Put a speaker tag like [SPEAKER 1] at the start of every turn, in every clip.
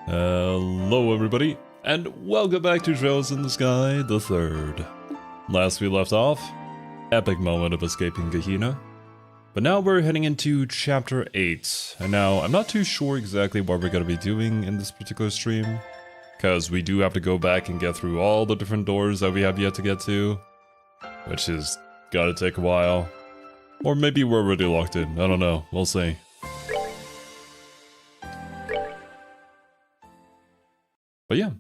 [SPEAKER 1] Hello everybody, and welcome back to Trails in the Sky the Third. Last we left off, epic moment of escaping Gehenna. But now we're heading into Chapter 8, and now I'm not too sure exactly what we're going to be doing in this particular stream, because we do have to go back and get through all the different doors that we have yet to get to, which is gotta take a while. Or maybe we're already locked in, I don't know, we'll see. But yeah,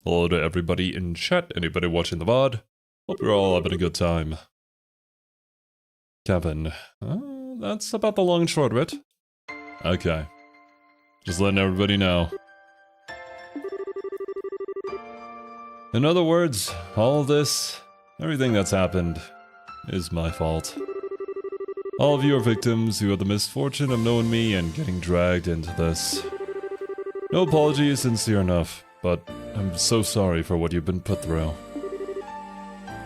[SPEAKER 1] hello to everybody in chat, anybody watching the VOD. Hope you're all having a good time. Kevin, that's about the long and short of it. Okay, just letting everybody know. In other words, all of this, everything that's happened, is my fault. All of you are victims who had the misfortune of knowing me and getting dragged into this. No apology is sincere enough, but I'm so sorry for what you've been put through.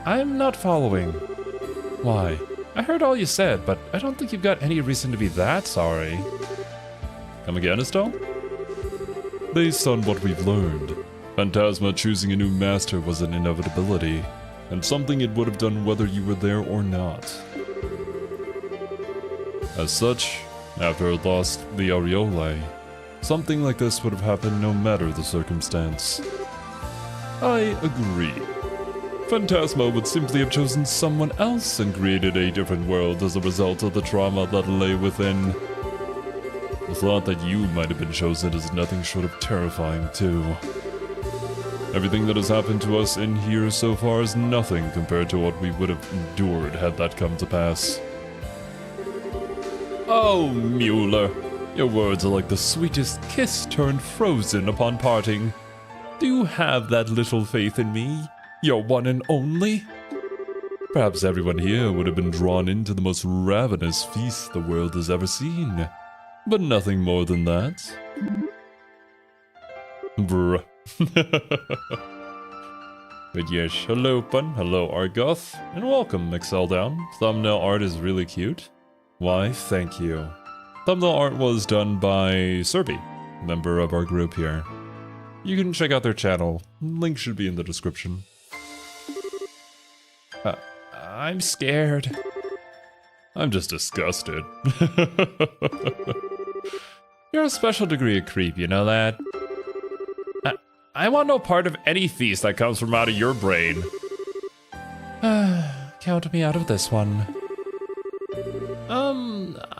[SPEAKER 1] I'm not following. Why? I heard all you said, but I don't think you've got any reason to be that sorry. Come again, Estelle? Based on what we've learned, Phantasma choosing a new master was an inevitability, and something it would have done whether you were there or not. As such, after it lost the Aureole, something like this would have happened no matter the circumstance. I agree. Phantasma would simply have chosen someone else and created a different world as a result of the trauma that lay within. The thought that you might have been chosen is nothing short of terrifying, too. Everything that has happened to us in here so far is nothing compared to what we would have endured had that come to pass. Oh, Mueller. Your words are like the sweetest kiss turned frozen upon parting. Do you have that little faith in me? Your one and only? Perhaps everyone here would have been drawn into the most ravenous feast the world has ever seen. But nothing more than that. Bruh. But yes, hello Fun, hello Argoth, and welcome Mixeldown. Thumbnail art is really cute. Why, thank you. Thumbnail art was done by Cerby, member of our group here. You can check out their channel, link should be in the description. I'm scared. I'm just disgusted. You're a special degree of creep, you know that? I want no part of any feast that comes from out of your brain. Count me out of this one.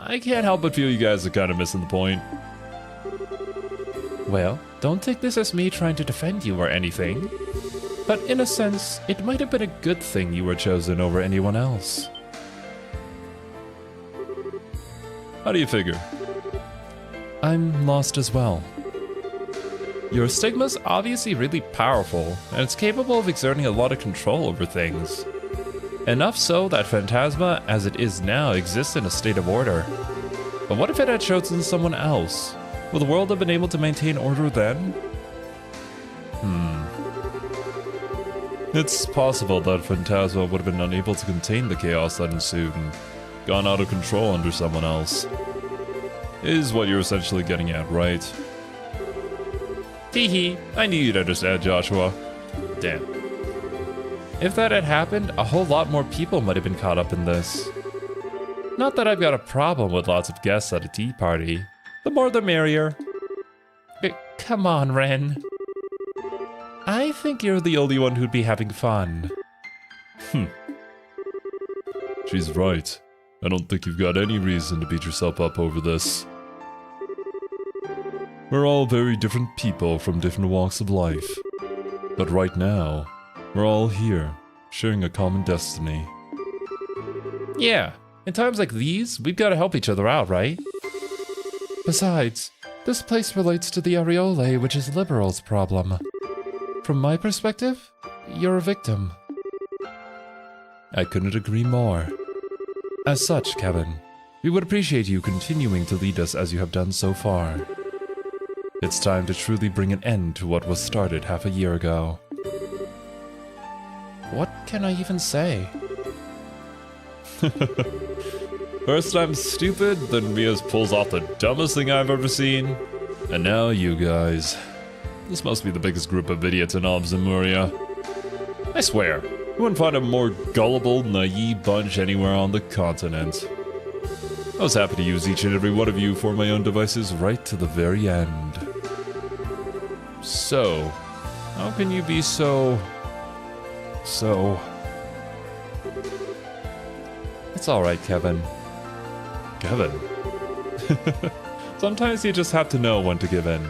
[SPEAKER 1] I can't help but feel you guys are kind of missing the point. Well, don't take this as me trying to defend you or anything. But in a sense, it might have been a good thing you were chosen over anyone else. How do you figure? I'm lost as well. Your stigma's obviously really powerful, and it's capable of exerting a lot of control over things. Enough so that Phantasma, as it is now, exists in a state of order. But what if it had chosen someone else? Would the world have been able to maintain order then? It's possible that Phantasma would have been unable to contain the chaos that ensued and gone out of control under someone else. Is what you're essentially getting at, right? Teehee, I knew you'd understand, Joshua. Damn. If that had happened, a whole lot more people might have been caught up in this. Not that I've got a problem with lots of guests at a tea party. The more the merrier. Come on, Ren. I think you're the only one who'd be having fun. She's right. I don't think you've got any reason to beat yourself up over this. We're all very different people from different walks of life. But right now, we're all here, sharing a common destiny. Yeah, in times like these, we've got to help each other out, right? Besides, this place relates to the Aureole, which is Liberal's problem. From my perspective, you're a victim. I couldn't agree more. As such, Kevin, we would appreciate you continuing to lead us as you have done so far. It's time to truly bring an end to what was started half a year ago. What can I even say? First I'm stupid, then Mia's pulls off the dumbest thing I've ever seen, and now you guys. This must be the biggest group of idiots in all of Zemuria. I swear, you wouldn't find a more gullible, naive bunch anywhere on the continent. I was happy to use each and every one of you for my own devices right to the very end. So, how can you be so... It's alright, Kevin. Kevin? Sometimes you just have to know when to give in.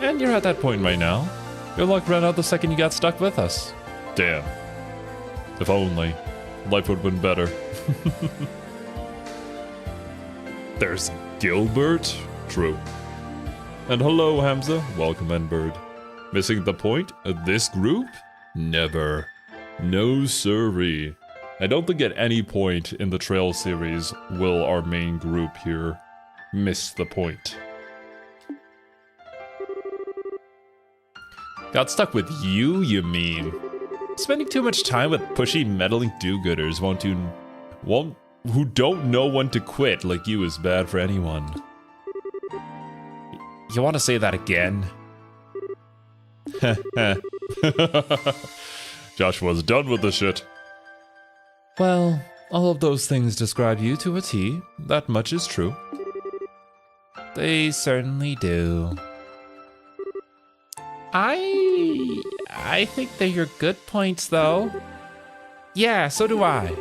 [SPEAKER 1] And you're at that point right now. Your luck ran out the second you got stuck with us. Damn. If only. Life would have been better. There's Gilbert? True. And hello, Hamza. Welcome, N-Bird. Missing the point of this group? Never. No siree. I don't think at any point in the Trail series will our main group here miss the point. Got stuck with you mean? Spending too much time with pushy, meddling do-gooders who don't know when to quit like you is bad for anyone. You want to say that again? Joshua's done with the shit. Well, all of those things describe you to a T. That much is true. They certainly do. I think they're your good points, though. Yeah, so do I.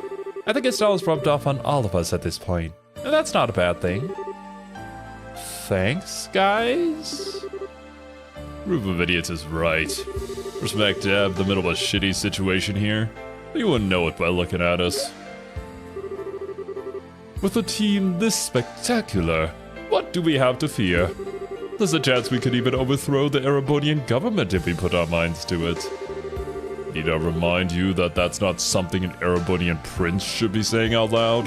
[SPEAKER 1] I think Estelle's rubbed off on all of us at this point, and that's not a bad thing. Thanks, guys? Group of idiots is right. We're smack dab the middle of a shitty situation here. You wouldn't know it by looking at us. With a team this spectacular, what do we have to fear? There's a chance we could even overthrow the Erebonian government if we put our minds to it. Need I remind you that that's not something an Erebonian prince should be saying out loud?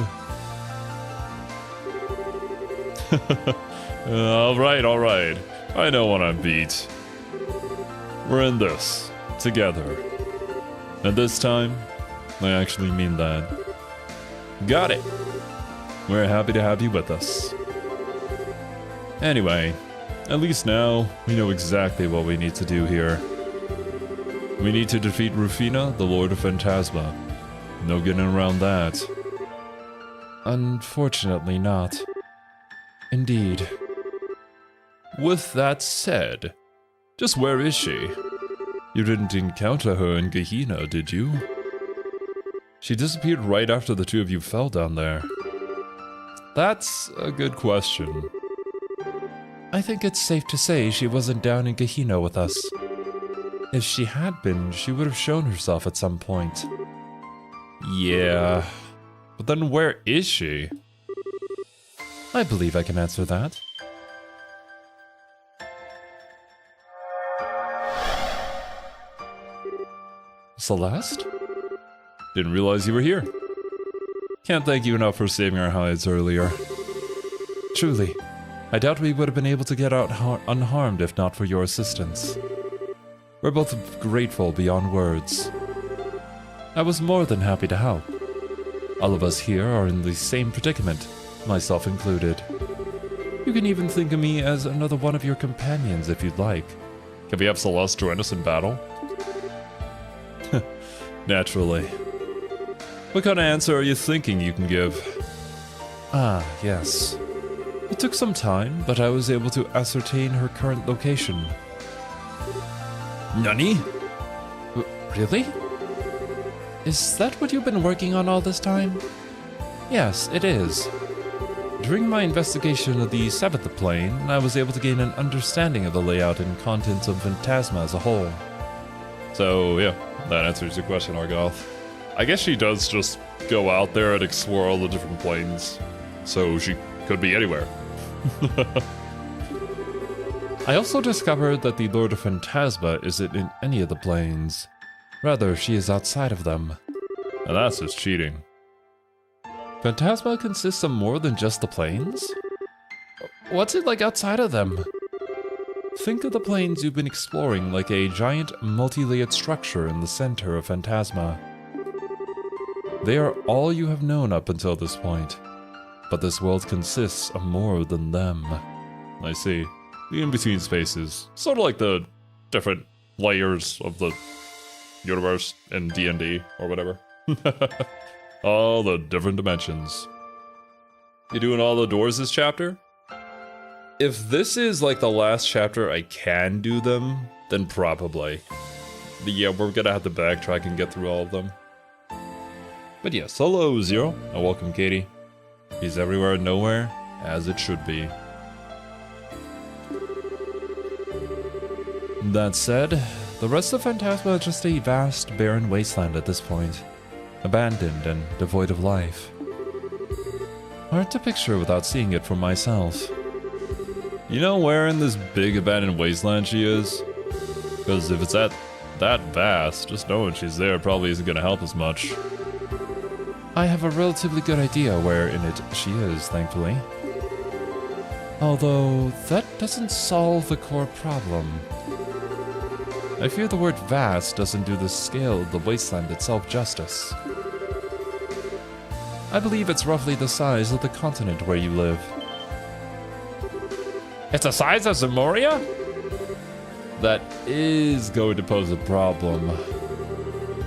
[SPEAKER 1] Alright. I know when I'm beat. We're in this, together. And this time, I actually mean that. Got it! We're happy to have you with us. Anyway, at least now, we know exactly what we need to do here. We need to defeat Rufina, the Lord of Phantasma. No getting around that. Unfortunately not. Indeed. With that said, just where is she? You didn't encounter her in Gehenna, did you? She disappeared right after the two of you fell down there. That's a good question. I think it's safe to say she wasn't down in Gehenna with us. If she had been, she would have shown herself at some point. Yeah, but then where is she? I believe I can answer that. Celeste? Didn't realize you were here. Can't thank you enough for saving our hides earlier. Truly, I doubt we would have been able to get out unharmed if not for your assistance. We're both grateful beyond words. I was more than happy to help. All of us here are in the same predicament, myself included. You can even think of me as another one of your companions if you'd like. Can we have Celeste join us in battle? Naturally. What kind of answer are you thinking you can give? Ah, yes. It took some time, but I was able to ascertain her current location. Nani? Really? Is that what you've been working on all this time? Yes, it is. During my investigation of the seventh plane, I was able to gain an understanding of the layout and contents of Phantasma as a whole. So, yeah, that answers your question, Argoth. I guess she does just go out there and explore all the different planes. So she could be anywhere. I also discovered that the Lord of Phantasma isn't in any of the planes. Rather, she is outside of them. And that's just cheating. Phantasma consists of more than just the planes? What's it like outside of them? Think of the planes you've been exploring like a giant multi-layered structure in the center of Phantasma. They are all you have known up until this point. But this world consists of more than them. I see. the in-between spaces. Sort of like the different layers of the universe in D&D or whatever. All the different dimensions. You doing all the doors this chapter? If this is like the last chapter I can do them, then probably. But yeah, we're gonna have to backtrack and get through all of them. But yes, hello Zero, and welcome Katie. He's everywhere and nowhere, as it should be. That said, the rest of Phantasma is just a vast, barren wasteland at this point. Abandoned and devoid of life. Hard to picture without seeing it for myself. You know where in this big abandoned wasteland she is? Because if it's that vast, just knowing she's there probably isn't going to help as much. I have a relatively good idea where in it she is, thankfully. Although, that doesn't solve the core problem. I fear the word vast doesn't do the scale of the wasteland itself justice. I believe it's roughly the size of the continent where you live. It's the size of Zamoria? That is going to pose a problem.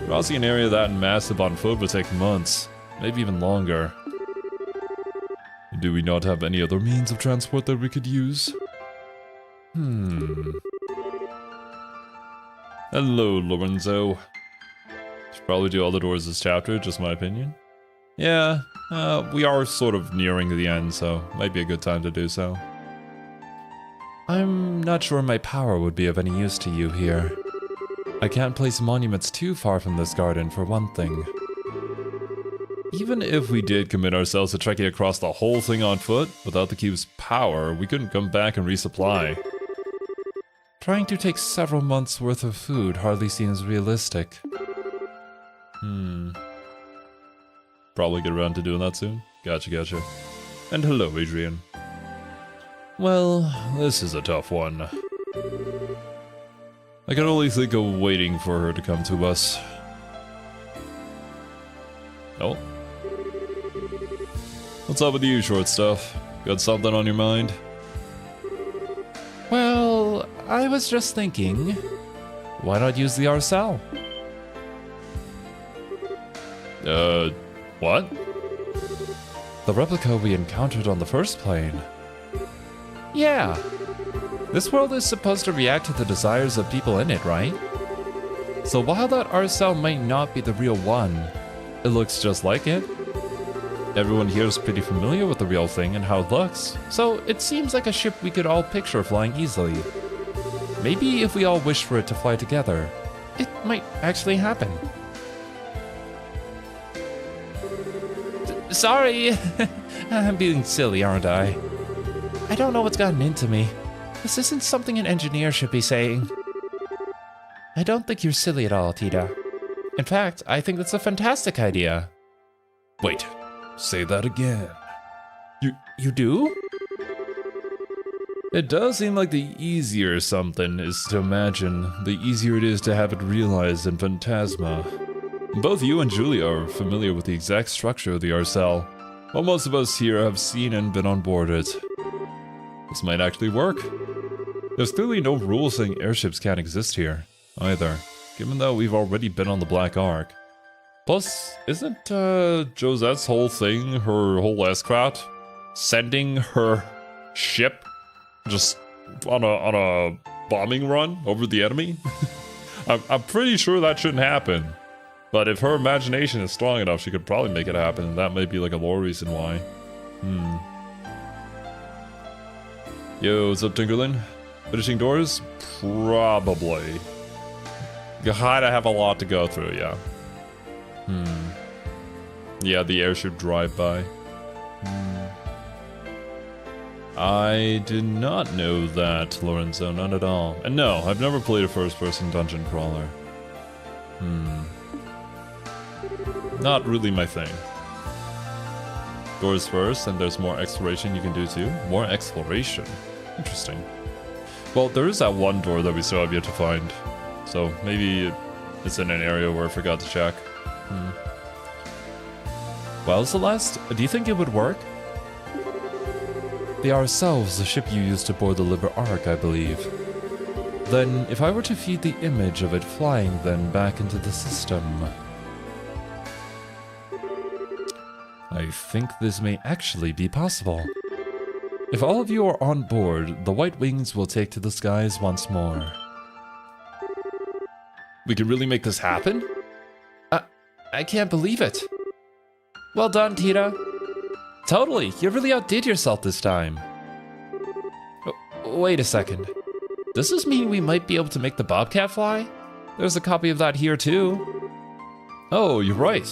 [SPEAKER 1] Crossing an area that massive on foot would take months, maybe even longer. Do we not have any other means of transport that we could use? Hello, Lorenzo. Should probably do all the doors this chapter, just my opinion. Yeah, we are sort of nearing the end, so might be a good time to do so. I'm not sure my power would be of any use to you here. I can't place monuments too far from this garden, for one thing. Even if we did commit ourselves to trekking across the whole thing on foot, without the cube's power, we couldn't come back and resupply. Trying to take several months' worth of food hardly seems realistic. Probably get around to doing that soon. Gotcha. And hello, Adrian. Well, this is a tough one. I can only think of waiting for her to come to us. Oh. What's up with you, short stuff? Got something on your mind? Well, I was just thinking, why not use the Arcel? What? The replica we encountered on the first plane. Yeah. This world is supposed to react to the desires of people in it, right? So while that Arcel might not be the real one, it looks just like it. Everyone here is pretty familiar with the real thing and how it looks, so it seems like a ship we could all picture flying easily. Maybe if we all wish for it to fly together, it might actually happen. Sorry, I'm being silly, aren't I? I don't know what's gotten into me. This isn't something an engineer should be saying. I don't think you're silly at all, Tita. In fact, I think that's a fantastic idea. Wait, say that again. You do? It does seem like the easier something is to imagine, the easier it is to have it realized in Phantasma. Both you and Julia are familiar with the exact structure of the Arcel, while most of us here have seen and been on board it. This might actually work. There's clearly no rule saying airships can't exist here, either, given that we've already been on the Black Ark. Plus, isn't Josette's whole thing, her whole S-craft, sending her ship just on a bombing run over the enemy? I'm pretty sure that shouldn't happen. But if her imagination is strong enough, she could probably make it happen, and that might be like a lore reason why. Yo, what's up, Tinkerlin? Finishing doors? Probably. God, I have a lot to go through, yeah. Yeah, the airship drive-by. I did not know that, Lorenzo, not at all. And no, I've never played a first-person dungeon crawler. Not really my thing. Doors first, and there's more exploration you can do too. More exploration. Interesting. Well, there is that one door that we still have yet to find. So maybe it's in an area where I forgot to check. Well, Celeste, do you think it would work? The Ourselves, the ship you used to board the Liber Ark, I believe. Then, if I were to feed the image of it flying then back into the system... I think this may actually be possible. If all of you are on board, the White Wings will take to the skies once more. We can really make this happen? I can't believe it. Well done, Tita. Totally, you really outdid yourself this time. Wait a second. Does this mean we might be able to make the Bobcat fly? There's a copy of that here too. Oh, you're right.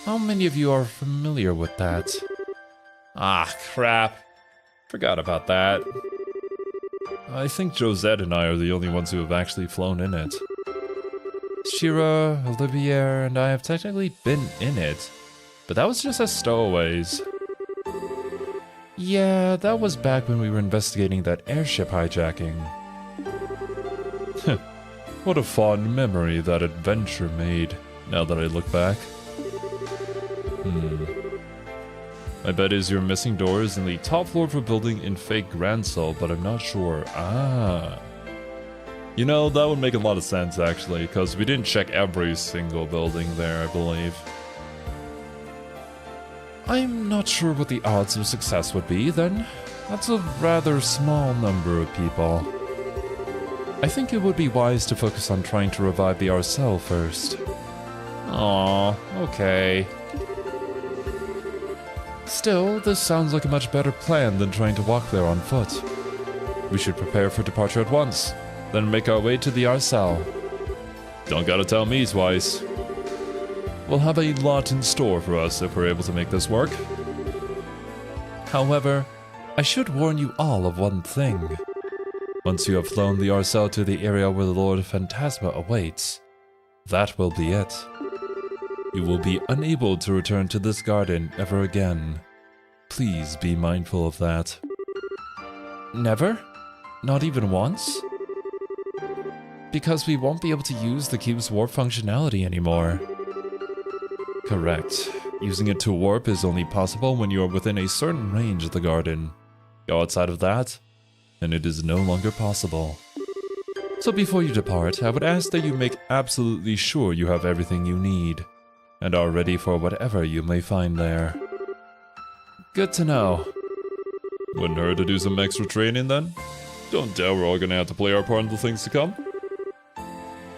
[SPEAKER 1] How many of you are familiar with that? Ah, crap. Forgot about that. I think Josette and I are the only ones who have actually flown in it. Shira, Olivier, and I have technically been in it, but that was just as stowaways. Yeah, that was back when we were investigating that airship hijacking. What a fond memory that adventure made, now that I look back. My bet is your missing door is in the top floor of a building in fake Gransel, but I'm not sure. You know, that would make a lot of sense, actually, because we didn't check every single building there, I believe. I'm not sure what the odds of success would be, then. That's a rather small number of people. I think it would be wise to focus on trying to revive the Arcel first. Aww, okay. Still, this sounds like a much better plan than trying to walk there on foot. We should prepare for departure at once, then make our way to the Arcel. Don't gotta tell me twice. We'll have a lot in store for us if we're able to make this work. However, I should warn you all of one thing. Once you have flown the Arcel to the area where the Lord Phantasma awaits, that will be it. You will be unable to return to this garden ever again. Please be mindful of that. Never? Not even once? Because we won't be able to use the cube's warp functionality anymore. Correct. Using it to warp is only possible when you are within a certain range of the garden. Go outside of that, and it is no longer possible. So before you depart, I would ask that you make absolutely sure you have everything you need, and are ready for whatever you may find there. Good to know. Wouldn't hurt to do some extra training then? Don't doubt we're all gonna have to play our part in the things to come.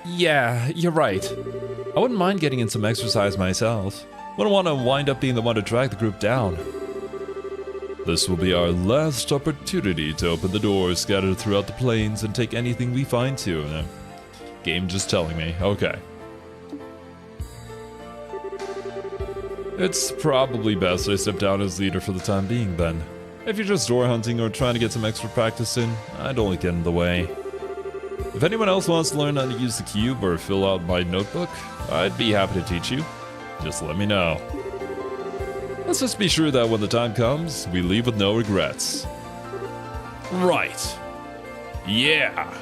[SPEAKER 1] Yeah, you're right. I wouldn't mind getting in some exercise myself. Wouldn't want to wind up being the one to drag the group down. This will be our last opportunity to open the doors scattered throughout the plains and take anything we find to. Game just telling me, okay. It's probably best I step down as leader for the time being then. If you're just door hunting or trying to get some extra practice in, I'd only get in the way. If anyone else wants to learn how to use the cube or fill out my notebook, I'd be happy to teach you. Just let me know. Let's just be sure that when the time comes, we leave with no regrets. Right. Yeah.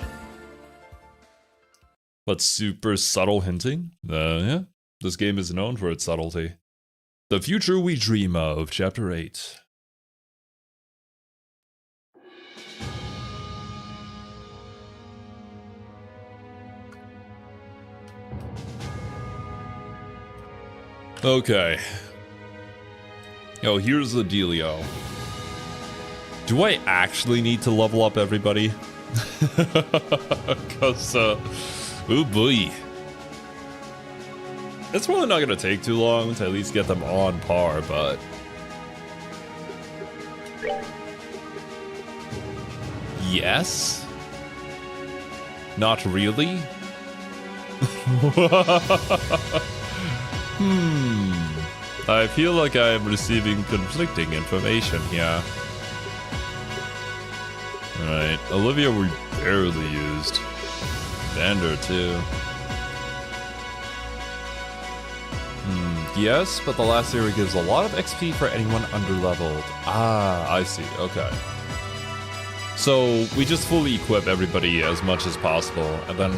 [SPEAKER 1] But super subtle hinting? Yeah. This game is known for its subtlety. The Future We Dream of, Chapter 8. Okay. Oh, here's the dealio. Do I actually need to level up everybody? Because, oh boy. It's probably not gonna take too long to at least get them on par, but... Yes? Not really? I feel like I am receiving conflicting information here. Alright, Olivia we barely used. Vander too. Yes, but the last area gives a lot of XP for anyone underleveled. Ah, I see, okay. So, we just fully equip everybody as much as possible, and then...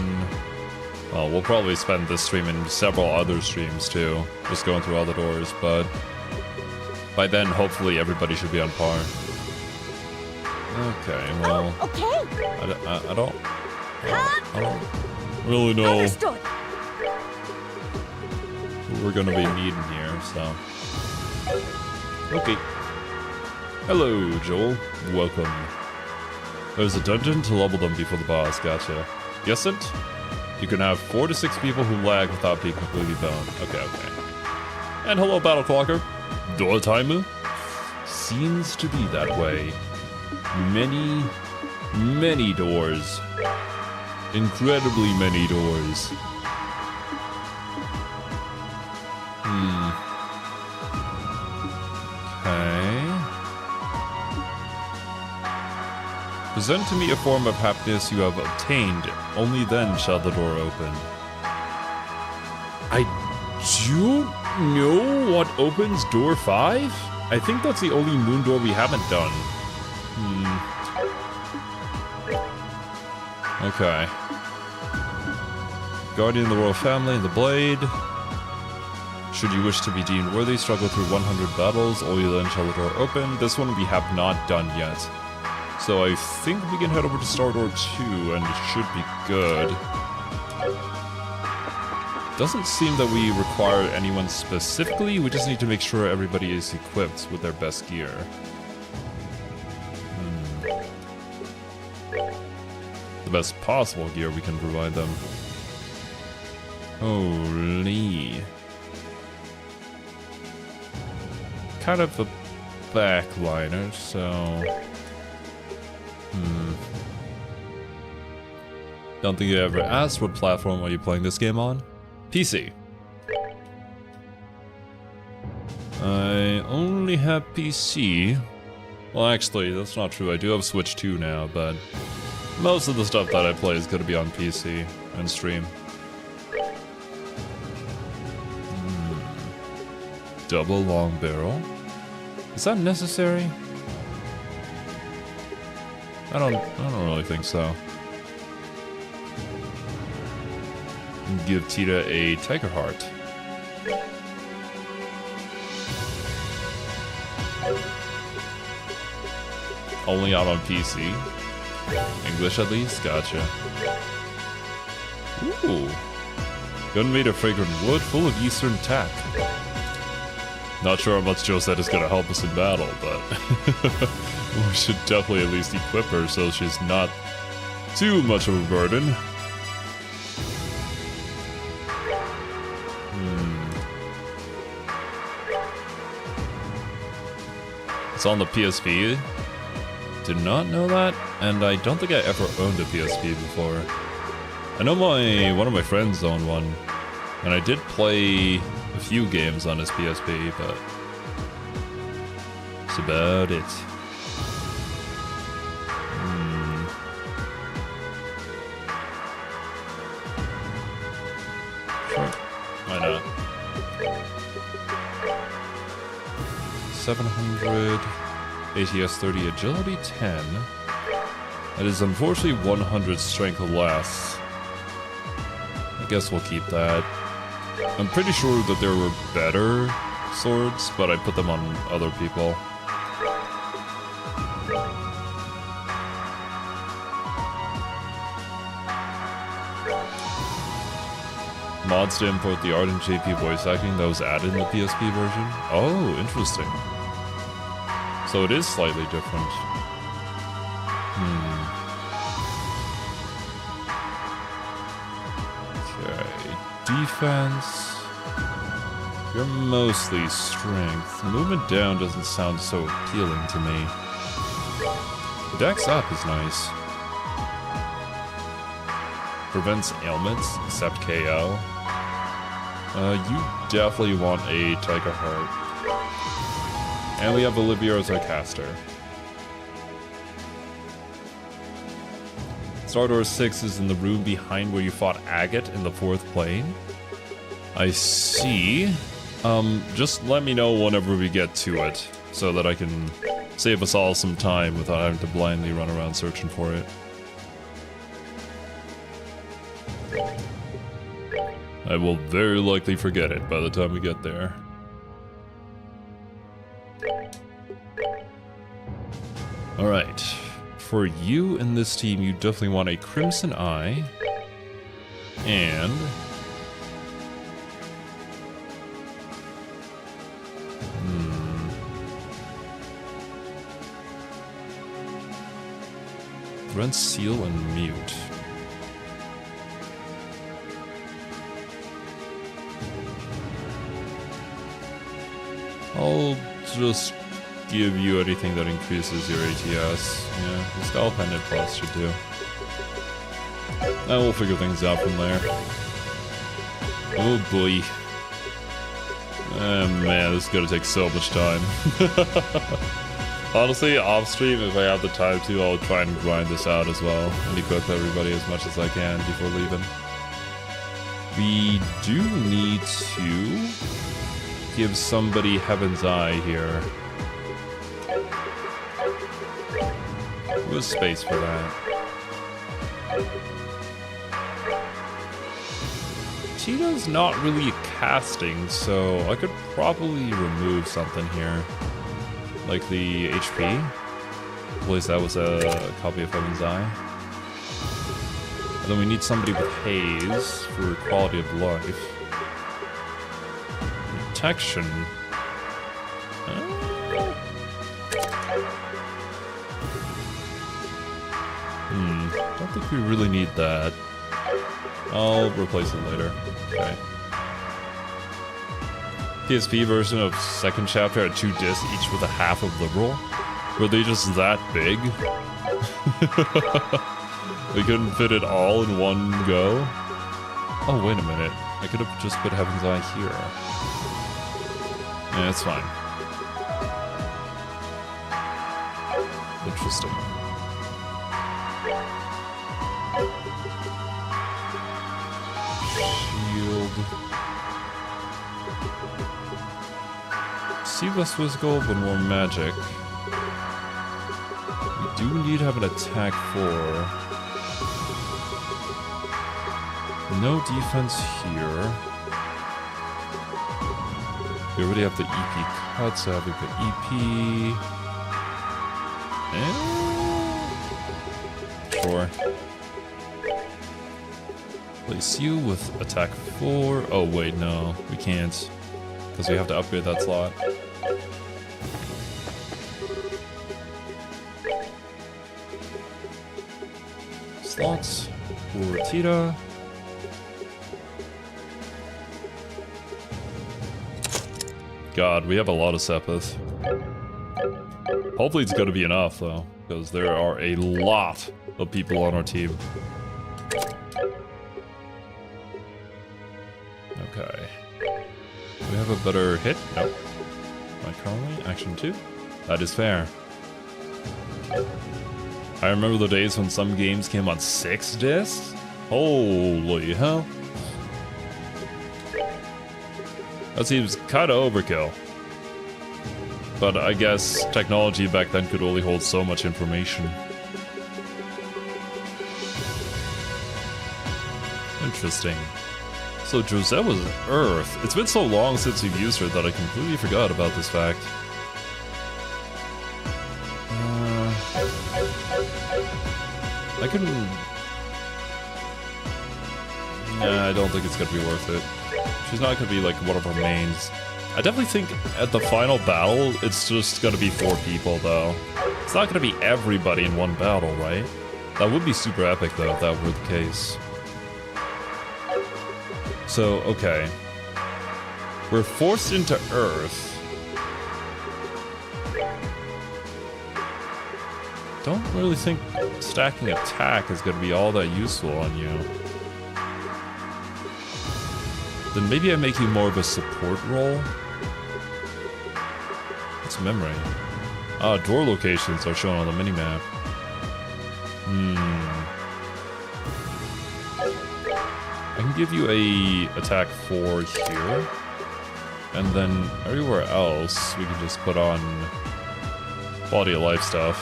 [SPEAKER 1] Well, we'll probably spend this stream and several other streams too, just going through all the doors, but... By then, hopefully, everybody should be on par. Okay, well...
[SPEAKER 2] Okay.
[SPEAKER 1] I don't really know
[SPEAKER 2] Understood.
[SPEAKER 1] what we're gonna be needing here, so... Okay. Hello, Joel. Welcome. There's a dungeon to level them before the boss. Gotcha. Guessant? You can have 4 to 6 people who lag without being completely boned. Okay, okay. And hello, Battle Clocker. Door timer? Seems to be that way. Many, many doors. Incredibly many doors. Okay. Present to me a form of happiness you have obtained. Only then shall the door open. I don't know what opens door 5? I think that's the only moon door we haven't done. Okay. Guardian of the Royal Family and the Blade. Should you wish to be deemed worthy, struggle through 100 battles. Only then shall the door open. This one we have not done yet. So I think we can head over to Star Door 2 and it should be good. Doesn't seem that we require anyone specifically, we just need to make sure everybody is equipped with their best gear. The best possible gear we can provide them. Holy. Kind of a backliner, so... Don't think you ever asked what platform are you playing this game on? PC. I only have PC. Well, actually, that's not true. I do have Switch 2 now, but most of the stuff that I play is going to be on PC and stream. Double long barrel? Is that necessary? I don't really think so. Give Tita a tiger heart. Only out on PC. English at least? Gotcha. Ooh. Gun made of fragrant wood full of eastern tack. Not sure how much Josette is gonna help us in battle, but we should definitely at least equip her so she's not too much of a burden. It's on the PSP. Did not know that, and I don't think I ever owned a PSP before. I know one of my friends owned one, and I did play a few games on his PSP, but that's about it. Sure, why not? 700 ATS 30 agility 10. That is unfortunately 100 strength less. I guess we'll keep that. I'm pretty sure that there were better swords, but I put them on other people. Mods to import the Art and JP voice acting that was added in the PSP version. Oh, interesting. So it is slightly different. Okay. Defense. You're mostly strength. Movement down doesn't sound so appealing to me. Dex up is nice. Prevents ailments, except KO. You definitely want a Tiger Heart. And we have Olivia as our caster. Star Door 6 is in the room behind where you fought Agate in the 4th plane. I see. Just let me know whenever we get to it, so that I can save us all some time without having to blindly run around searching for it. I will very likely forget it by the time we get there. Alright. For you in this team, you definitely want a Crimson Eye. And... Rent, Seal, and Mute. I'll just give you anything that increases your ATS. Yeah, the Skull Pendant Plus should do. And we'll figure things out from there. Oh boy. Oh man, this is gonna take so much time. Honestly, off stream, if I have the time to, I'll try and grind this out as well and equip everybody as much as I can before leaving. We do need to give somebody Heaven's Eye here. Who has space for that? Tito's not really casting, so I could probably remove something here. Like the HP. At least that was a copy of Heaven's Eye. And then we need somebody with Haze for quality of life. Protection. Don't think we really need that. I'll replace it later. Okay. PSP version of second chapter had 2 discs, each with a half of liberal. Were they just that big? We couldn't fit it all in one go? Oh, wait a minute. I could have just put Heaven's Eye here. Yeah, it's fine. Interesting. Shield. See less physical, but more magic. We do need to have an attack 4. No defense here. We already have the EP cut, so have we put EP. Sure. Place you with attack 4. Oh wait, no, we can't. Because we have to upgrade that slot. Slots for Tita. God, we have a lot of Sepith. Hopefully it's going to be enough, though, because there are a lot of people on our team. Okay. Do we have a better hit? Nope. Not currently. Action 2. That is fair. I remember the days when some games came on 6 discs. Holy hell. That seems kind of overkill. But I guess technology back then could only hold so much information. Interesting. So Josette was Earth. It's been so long since we've used her that I completely forgot about this fact. I can... Nah, I don't think it's gonna be worth it. She's not gonna be like one of our mains. I definitely think at the final battle, it's just gonna be 4 people though. It's not gonna be everybody in one battle, right? That would be super epic though, if that were the case. So, okay. We're forced into Earth. Don't really think stacking attack is gonna be all that useful on you. Then maybe I make you more of a support role? What's memory? Ah, door locations are shown on the minimap. I can give you a attack 4 here. And then everywhere else, we can just put on quality of life stuff.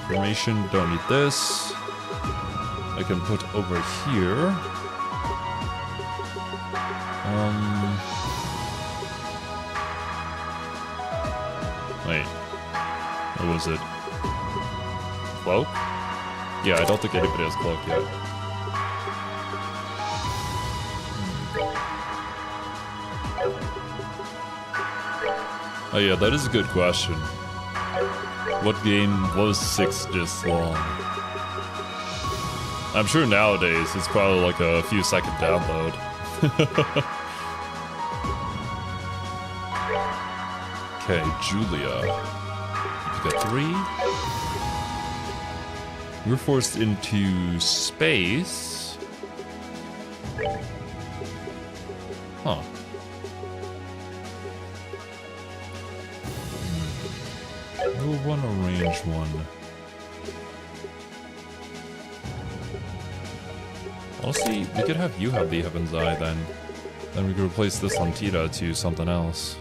[SPEAKER 1] Information, don't need this. I can put over here. Wait. What was it? Cloak? Yeah, I don't think anybody has cloak yet. Oh yeah, that is a good question. What game was 6 discs long? I'm sure nowadays it's probably like a few second download. Okay, Julia. You got 3. We're forced into space. Huh. We'll run a range one. Honestly, we could have you have the Heaven's Eye then. Then we could replace this Lantita to something else.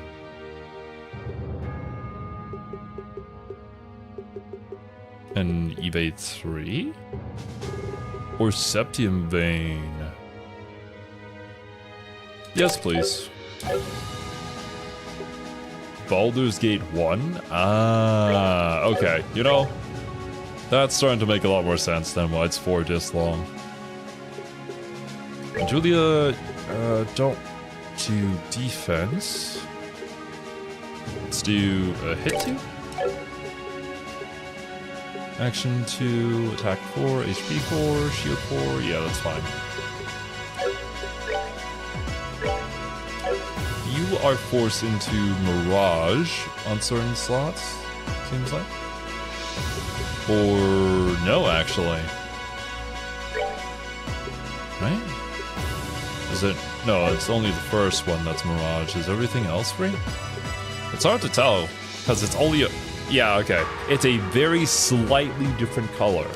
[SPEAKER 1] An evade 3? Or Septium Vein? Yes, please. Baldur's Gate 1? Ah, okay. You know, that's starting to make a lot more sense than why it's 4 discs long. Julia, don't do defense. Let's do a hit 2. Action 2, attack 4, HP 4, shield 4. Yeah, that's fine. You are forced into Mirage on certain slots, seems like. Or no, actually. Right? Is it? No, it's only the first one that's Mirage. Is everything else free? It's hard to tell, because it's only a... Yeah, okay. It's a very slightly different color.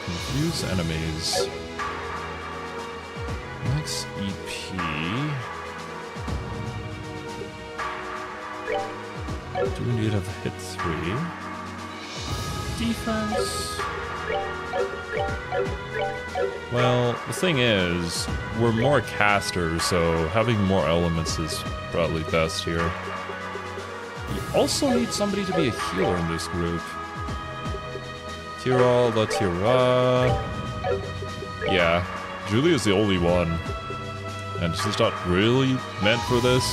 [SPEAKER 1] Confuse enemies. Max EP. Do we need to have hit 3? Defense. Well, the thing is, we're more casters, so having more elements is probably best here. You also need somebody to be a healer in this group. Tira, La Tira. Yeah, Julia's the only one. And she's not really meant for this.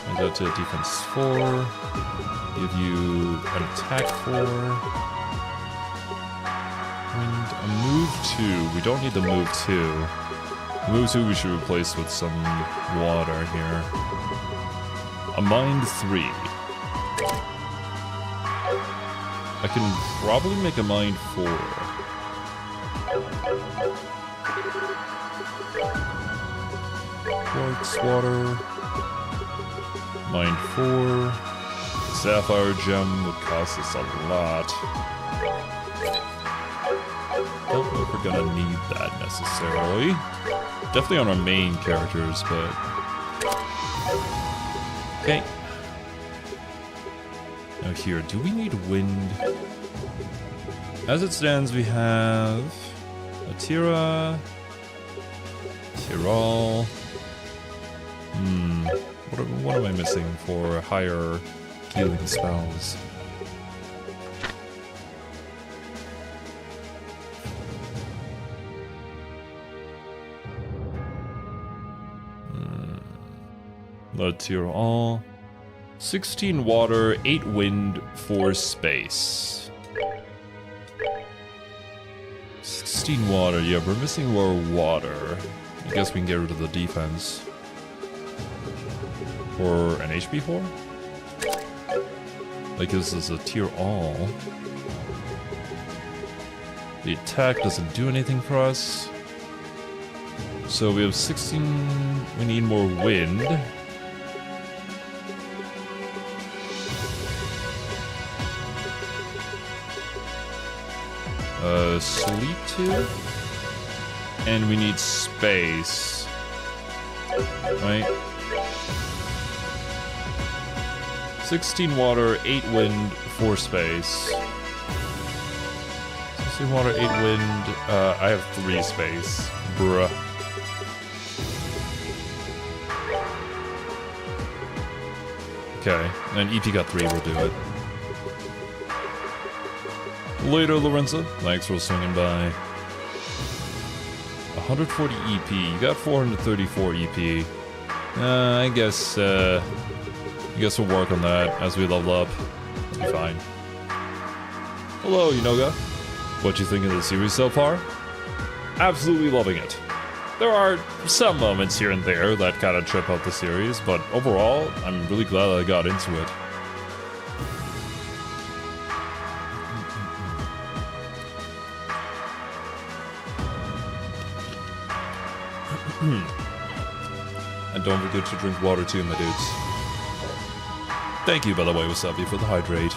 [SPEAKER 1] I go to defense 4. Give you an attack 4. And a move 2. We don't need the move 2. Move 2 we should replace with some water here. A mind 3. I can probably make a mind 4. Quartz water. Mind 4. Sapphire gem would cost us a lot. Don't know if we're gonna need that necessarily. Definitely on our main characters, but... Okay. Now here, do we need wind? As it stands, we have... Atira... Tyrol... What am I missing for higher healing spells? Let's hear all. 16 water, 8 wind, 4 space. 16 water, yeah, we're missing more water. I guess we can get rid of the defense. Or an HP 4? Like this is a tier all. The attack doesn't do anything for us. So we have 16, we need more wind. Sleep 2. And we need space. Right? 16 water, 8 wind, 4 space. Is this 2 water, 8 wind. I have 3 space. Bruh. Okay, and EP got 3, we'll do it. Later, Lorenzo. Thanks for swinging by. 140 EP. You got 434 EP. I guess we'll work on that as we level up. It'll be fine. Hello, Yunoga. What you think of the series so far? Absolutely loving it. There are some moments here and there that kind of trip up the series, but overall, I'm really glad I got into it. And don't forget to drink water too, my dudes. Thank you, by the way, Wasabi, for the hydrate.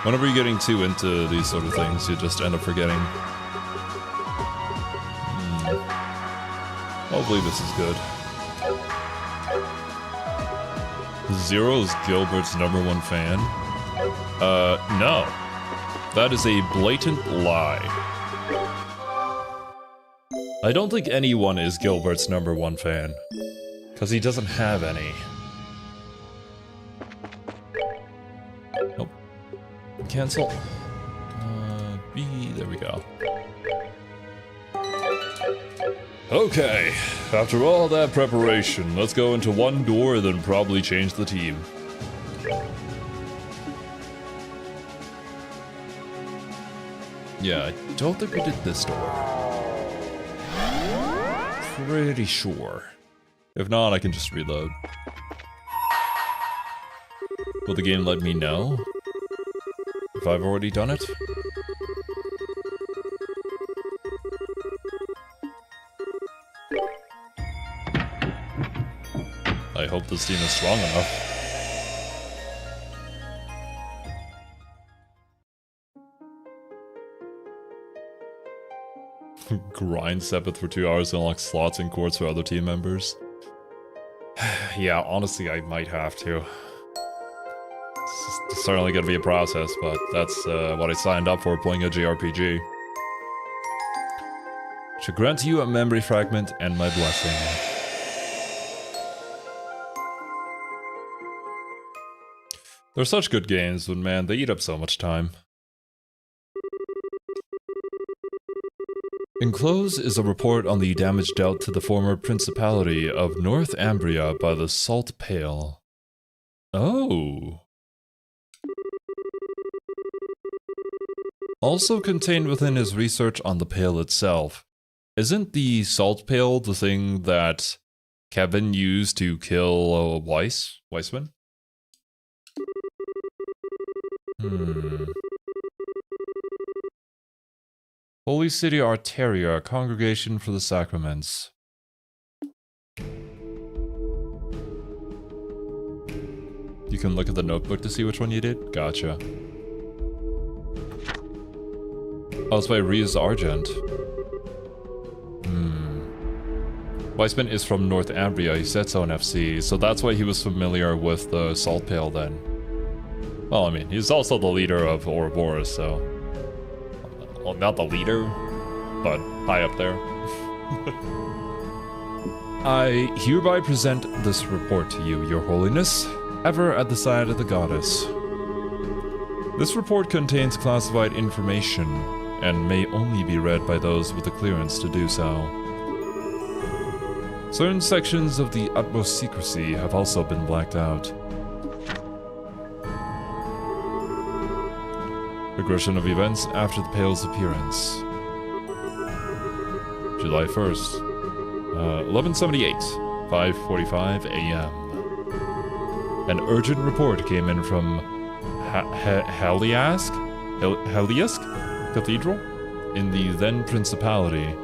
[SPEAKER 1] Whenever you're getting too into these sort of things, you just end up forgetting. Hopefully this is good. Zero is Gilbert's #1 fan. No. That is a blatant lie. I don't think anyone is Gilbert's #1 fan. Because he doesn't have any. Nope. Cancel. B, there we go. Okay, after all that preparation, let's go into one door, then probably change the team. Yeah, I don't think we did this door. Pretty sure. If not, I can just reload. Will the game let me know if I've already done it? I hope this team is strong enough. Grind Sepith for 2 hours to unlock slots in courts for other team members. Yeah, honestly, I might have to. It's certainly gonna be a process, but that's what I signed up for playing a JRPG. Should grant you a memory fragment and my blessing. They're such good games, but man, they eat up so much time. Enclosed is a report on the damage dealt to the former Principality of Northumbria by the Salt Pale. Oh. Also contained within his research on the Pale itself. Isn't the Salt Pale the thing that Kevin used to kill Weissman? Holy City Arteria, Congregation for the Sacraments. You can look at the notebook to see which one you did? Gotcha. Oh, it's by Riaz Argent. Weissman is from Northumbria, he said so in FC, so that's why he was familiar with the Salt Pale then. Well, I mean, he's also the leader of Ouroboros, so... Well, not the leader, but high up there. I hereby present this report to you, Your Holiness, ever at the side of the goddess. This report contains classified information, and may only be read by those with the clearance to do so. Certain sections of the utmost secrecy have also been blacked out. Progression of events after the Pale's appearance. July 1st, 1178, 5:45 a.m. An urgent report came in from Heliask Cathedral in the then Principality,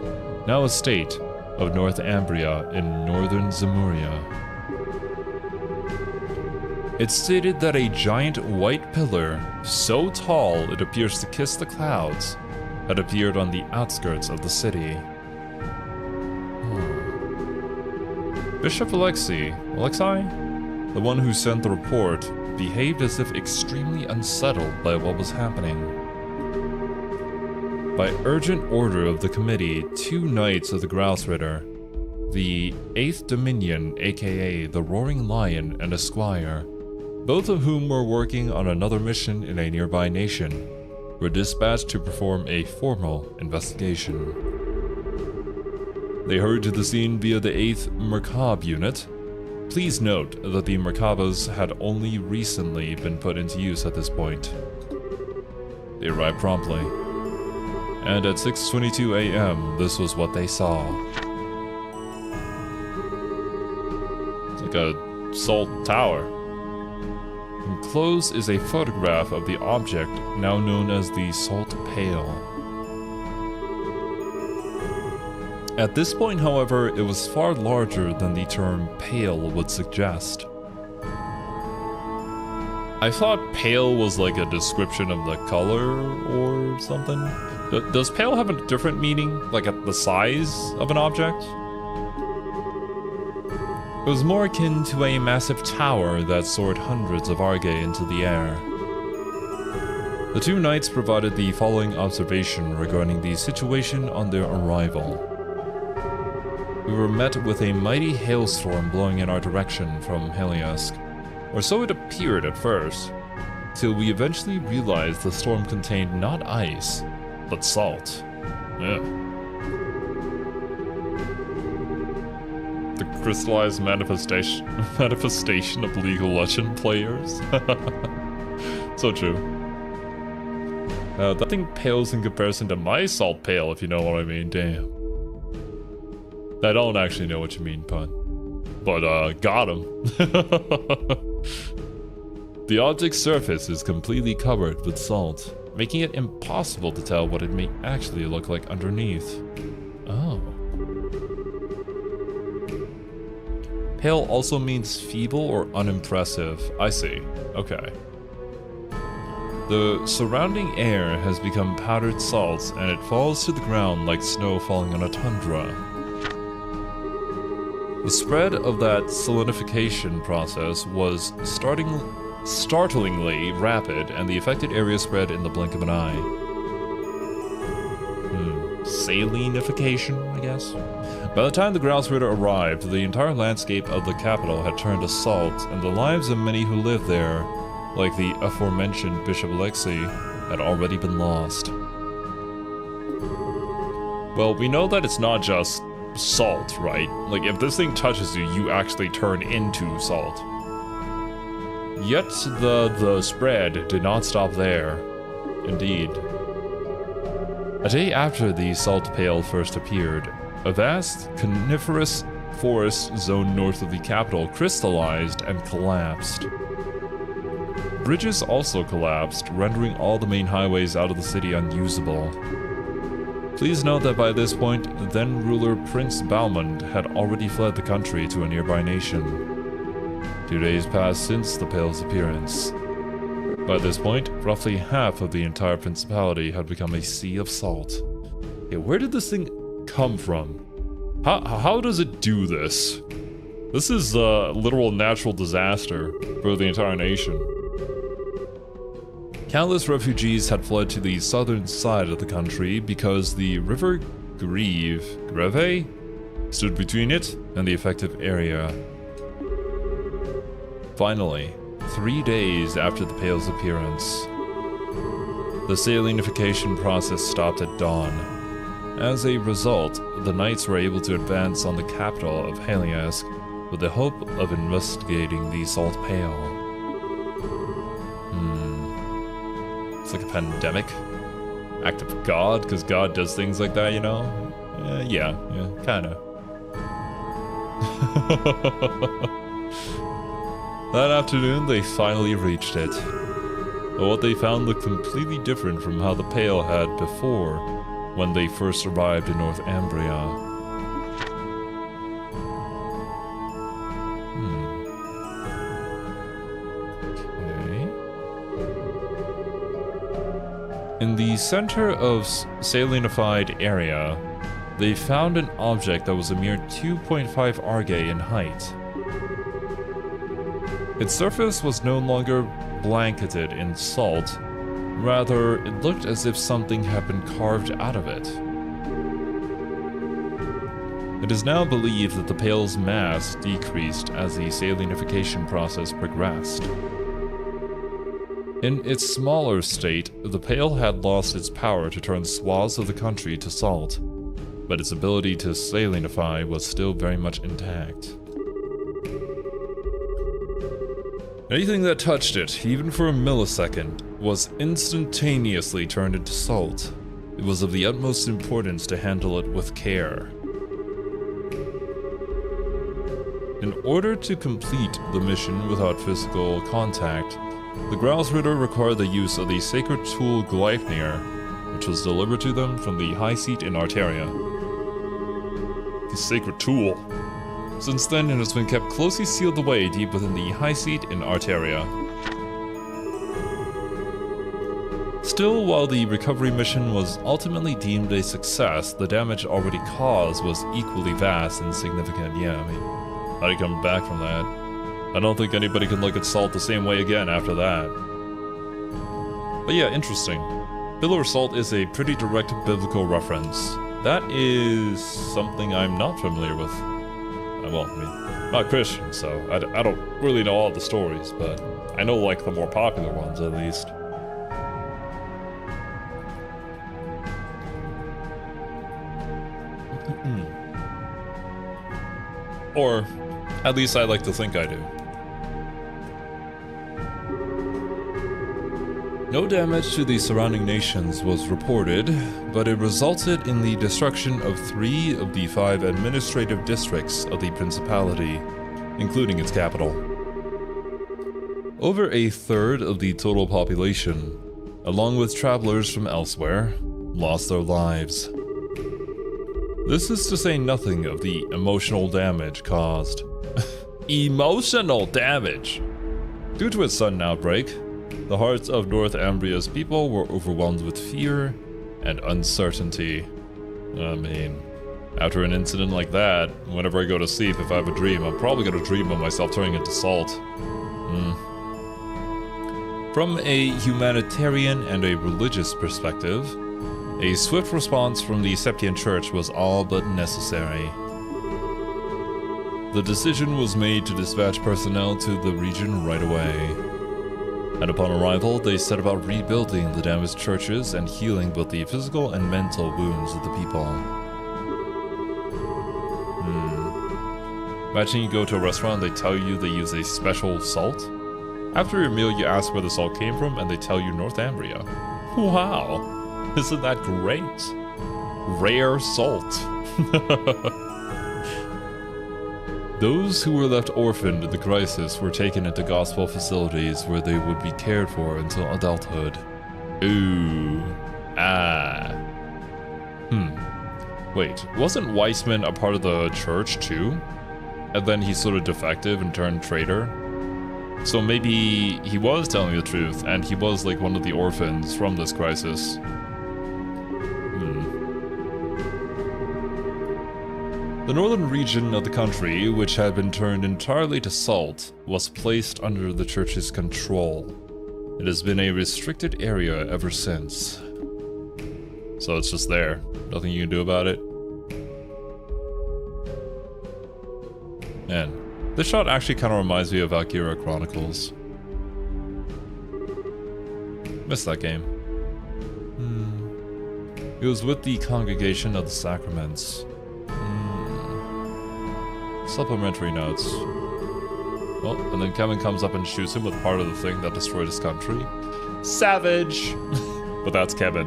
[SPEAKER 1] now a state of Northumbria in northern Zemuria. It stated that a giant white pillar, so tall it appears to kiss the clouds, had appeared on the outskirts of the city. Bishop Alexei, the one who sent the report, behaved as if extremely unsettled by what was happening. By urgent order of the committee, 2 knights of the Grouse Ritter, the 8th Dominion, aka the Roaring Lion, and a squire, both of whom were working on another mission in a nearby nation, were dispatched to perform a formal investigation. They hurried to the scene via the 8th Mercab unit. Please note that the Merkabas had only recently been put into use at this point. They arrived promptly, and at 6:22 a.m. this was what they saw. It's like a salt tower. Enclosed is a photograph of the object now known as the salt pail. At this point, however, it was far larger than the term pail would suggest. I thought pale was like a description of the color or something. Does pale have a different meaning, like at the size of an object? It was more akin to a massive tower that soared hundreds of arge into the air. The 2 knights provided the following observation regarding the situation on their arrival. We were met with a mighty hailstorm blowing in our direction from Heliask, or so it appeared at first, till we eventually realized the storm contained not ice, but salt. Yeah. The crystallized manifestation of League of Legends players. So true. That thing pales in comparison to my salt pail, if you know what I mean. Damn. I don't actually know what you mean, pun. But, got him. The object's surface is completely covered with salt, making it impossible to tell what it may actually look like underneath. Oh. Pale also means feeble or unimpressive. I see. Okay. The surrounding air has become powdered salt, and it falls to the ground like snow falling on a tundra. The spread of that solidification process was startlingly rapid, and the affected area spread in the blink of an eye. Salinification, I guess? By the time the Grouse Ritter arrived, the entire landscape of the capital had turned to salt, and the lives of many who lived there, like the aforementioned Bishop Alexei, had already been lost. Well, we know that it's not just salt, right? Like, if this thing touches you, you actually turn into salt. Yet the spread did not stop there. Indeed. A day after the salt pail first appeared, a vast coniferous forest zone north of the capital crystallized and collapsed. Bridges also collapsed, rendering all the main highways out of the city unusable. Please note that by this point, then-ruler Prince Balmond had already fled the country to a nearby nation. 2 days passed since the pail's appearance. By this point, roughly half of the entire principality had become a sea of salt. Yeah, where did this thing come from? How does it do this? This is a literal natural disaster for the entire nation. Countless refugees had fled to the southern side of the country because the river Greve stood between it and the affected area. Finally, 3 days after the pail's appearance, the salinification process stopped at dawn. As a result, the knights were able to advance on the capital of Heliask with the hope of investigating the salt pail. It's like a pandemic? Act of God? Because God does things like that, you know? Yeah, kinda. That afternoon, they finally reached it. But what they found looked completely different from how the pail had before, when they first arrived in Northumbria. In the center of salinified area, they found an object that was a mere 2.5 arge in height. Its surface was no longer blanketed in salt, Rather, it looked as if something had been carved out of it. It is now believed that the Pale's mass decreased as the salinification process progressed. In its smaller state, the Pale had lost its power to turn swaths of the country to salt, but its ability to salinify was still very much intact. Anything that touched it, even for a millisecond, was instantaneously turned into salt. It was of the utmost importance to handle it with care. In order to complete the mission without physical contact, the Grousritter required the use of the sacred tool Gleipnir, which was delivered to them from the High Seat in Arteria. The sacred tool. Since then, it has been kept closely sealed away deep within the High Seat in Arteria. Still, while the recovery mission was ultimately deemed a success, the damage already caused was equally vast and significant. Yeah, I mean, how do you come back from that? I don't think anybody can look at salt the same way again after that. But yeah, interesting. Pillar of Salt is a pretty direct biblical reference. That is something I'm not familiar with. Well, I mean, I'm not Christian, so I don't really know all the stories, but I know, like, the more popular ones, at least. Or, at least I like to think I do. No damage to the surrounding nations was reported, but it resulted in the destruction of 3 of the 5 administrative districts of the Principality, including its capital. Over a third of the total population, along with travelers from elsewhere, lost their lives. This is to say nothing of the emotional damage caused. Emotional damage! Due to its sudden outbreak, the hearts of Northumbria's people were overwhelmed with fear and uncertainty. I mean, after an incident like that, whenever I go to sleep, if I have a dream, I'm probably going to dream of myself turning into salt. From a humanitarian and a religious perspective, a swift response from the Septian Church was all but necessary. The decision was made to dispatch personnel to the region right away. And upon arrival, they set about rebuilding the damaged churches and healing both the physical and mental wounds of the people. Imagine you go to a restaurant and they tell you they use a special salt. After your meal, you ask where the salt came from and they tell you Northumbria. Wow, isn't that great? Rare salt. Those who were left orphaned in the crisis were taken into gospel facilities where they would be cared for until adulthood. Ooh. Ah. Wait, wasn't Weissman a part of the church too? And then he sort of defective and turned traitor? So maybe he was telling the truth and he was like one of the orphans from this crisis. The northern region of the country, which had been turned entirely to salt, was placed under the church's control. It has been a restricted area ever since. So it's just there. Nothing you can do about it. Man, this shot actually kind of reminds me of Valkyria Chronicles. Missed that game. It was with the Congregation of the Sacraments. Supplementary notes. Well, and then Kevin comes up and shoots him with part of the thing that destroyed his country. Savage! But that's Kevin.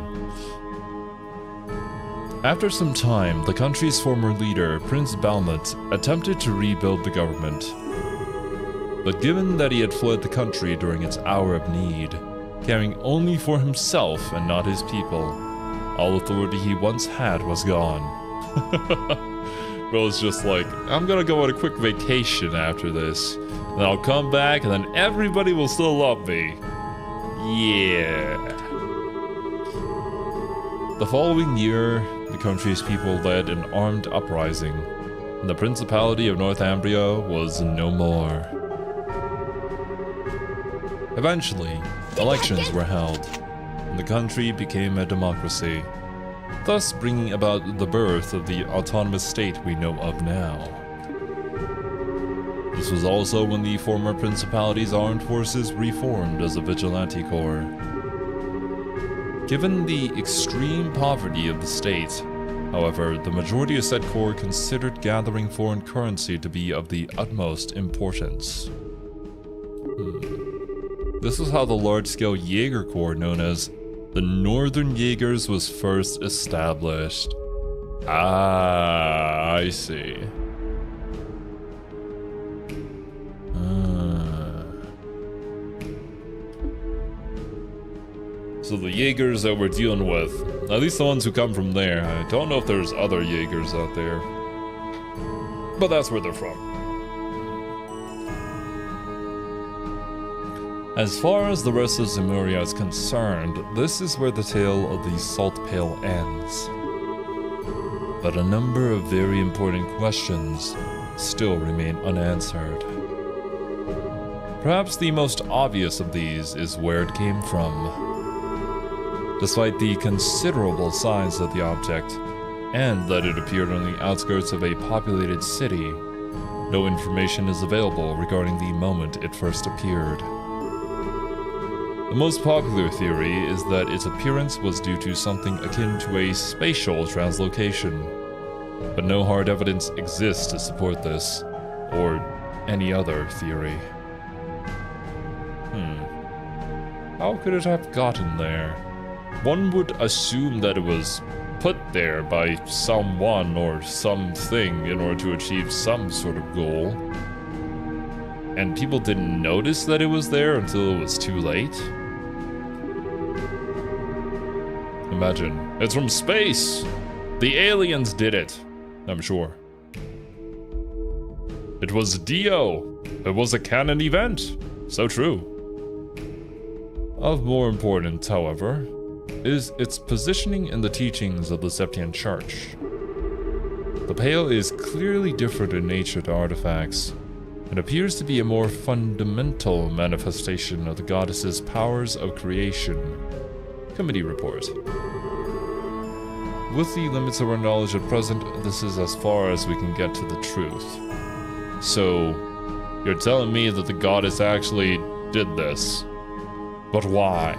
[SPEAKER 1] After some time, the country's former leader, Prince Balmut, attempted to rebuild the government. But given that he had fled the country during its hour of need, caring only for himself and not his people, all authority he once had was gone. Bro was just like, I'm gonna go on a quick vacation after this, and I'll come back and then everybody will still love me. Yeah. The following year, the country's people led an armed uprising, and the Principality of Northumbria was no more. Eventually, elections were held, and the country became a democracy, thus bringing about the birth of the autonomous state we know of now. This was also when the former principality's armed forces reformed as a vigilante corps. Given the extreme poverty of the state, however, the majority of said corps considered gathering foreign currency to be of the utmost importance. This is how the large-scale Jaeger Corps known as the Northern Jaegers was first established. Ah, I see. So the Jaegers that we're dealing with, at least the ones who come from there, I don't know if there's other Jaegers out there, but that's where they're from. As far as the rest of Zemuria is concerned, this is where the tale of the Salt Pail ends. But a number of very important questions still remain unanswered. Perhaps the most obvious of these is where it came from. Despite the considerable size of the object, and that it appeared on the outskirts of a populated city, no information is available regarding the moment it first appeared. The most popular theory is that its appearance was due to something akin to a spatial translocation, but no hard evidence exists to support this, or any other theory. How could it have gotten there? One would assume that it was put there by someone or something in order to achieve some sort of goal. And people didn't notice that it was there until it was too late? Imagine, it's from space! The aliens did it, I'm sure. It was Dio! It was a canon event! So true. Of more importance, however, is its positioning in the teachings of the Septian Church. The Pale is clearly different in nature to artifacts, and appears to be a more fundamental manifestation of the goddess's powers of creation. Committee report. With the limits of our knowledge at present, this is as far as we can get to the truth. So, you're telling me that the goddess actually did this. But why?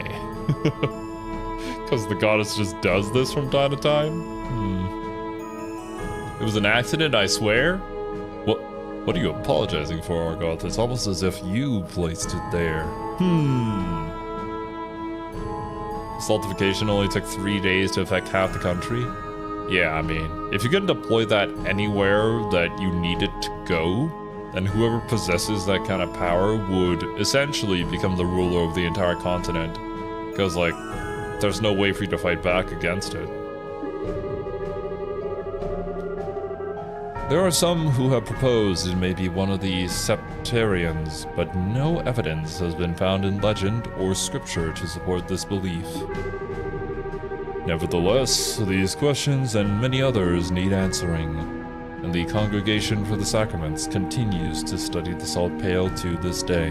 [SPEAKER 1] Because the goddess just does this from time to time? It was an accident, I swear? What are you apologizing for, Argoth? It's almost as if you placed it there. Saltification only took 3 days to affect half the country? Yeah, I mean, if you can deploy that anywhere that you need it to go, then whoever possesses that kind of power would essentially become the ruler of the entire continent. Because, like, there's no way for you to fight back against it. There are some who have proposed it may be one of the Septarians, but no evidence has been found in legend or scripture to support this belief. Nevertheless, these questions and many others need answering, and the Congregation for the Sacraments continues to study the Salt Pail to this day.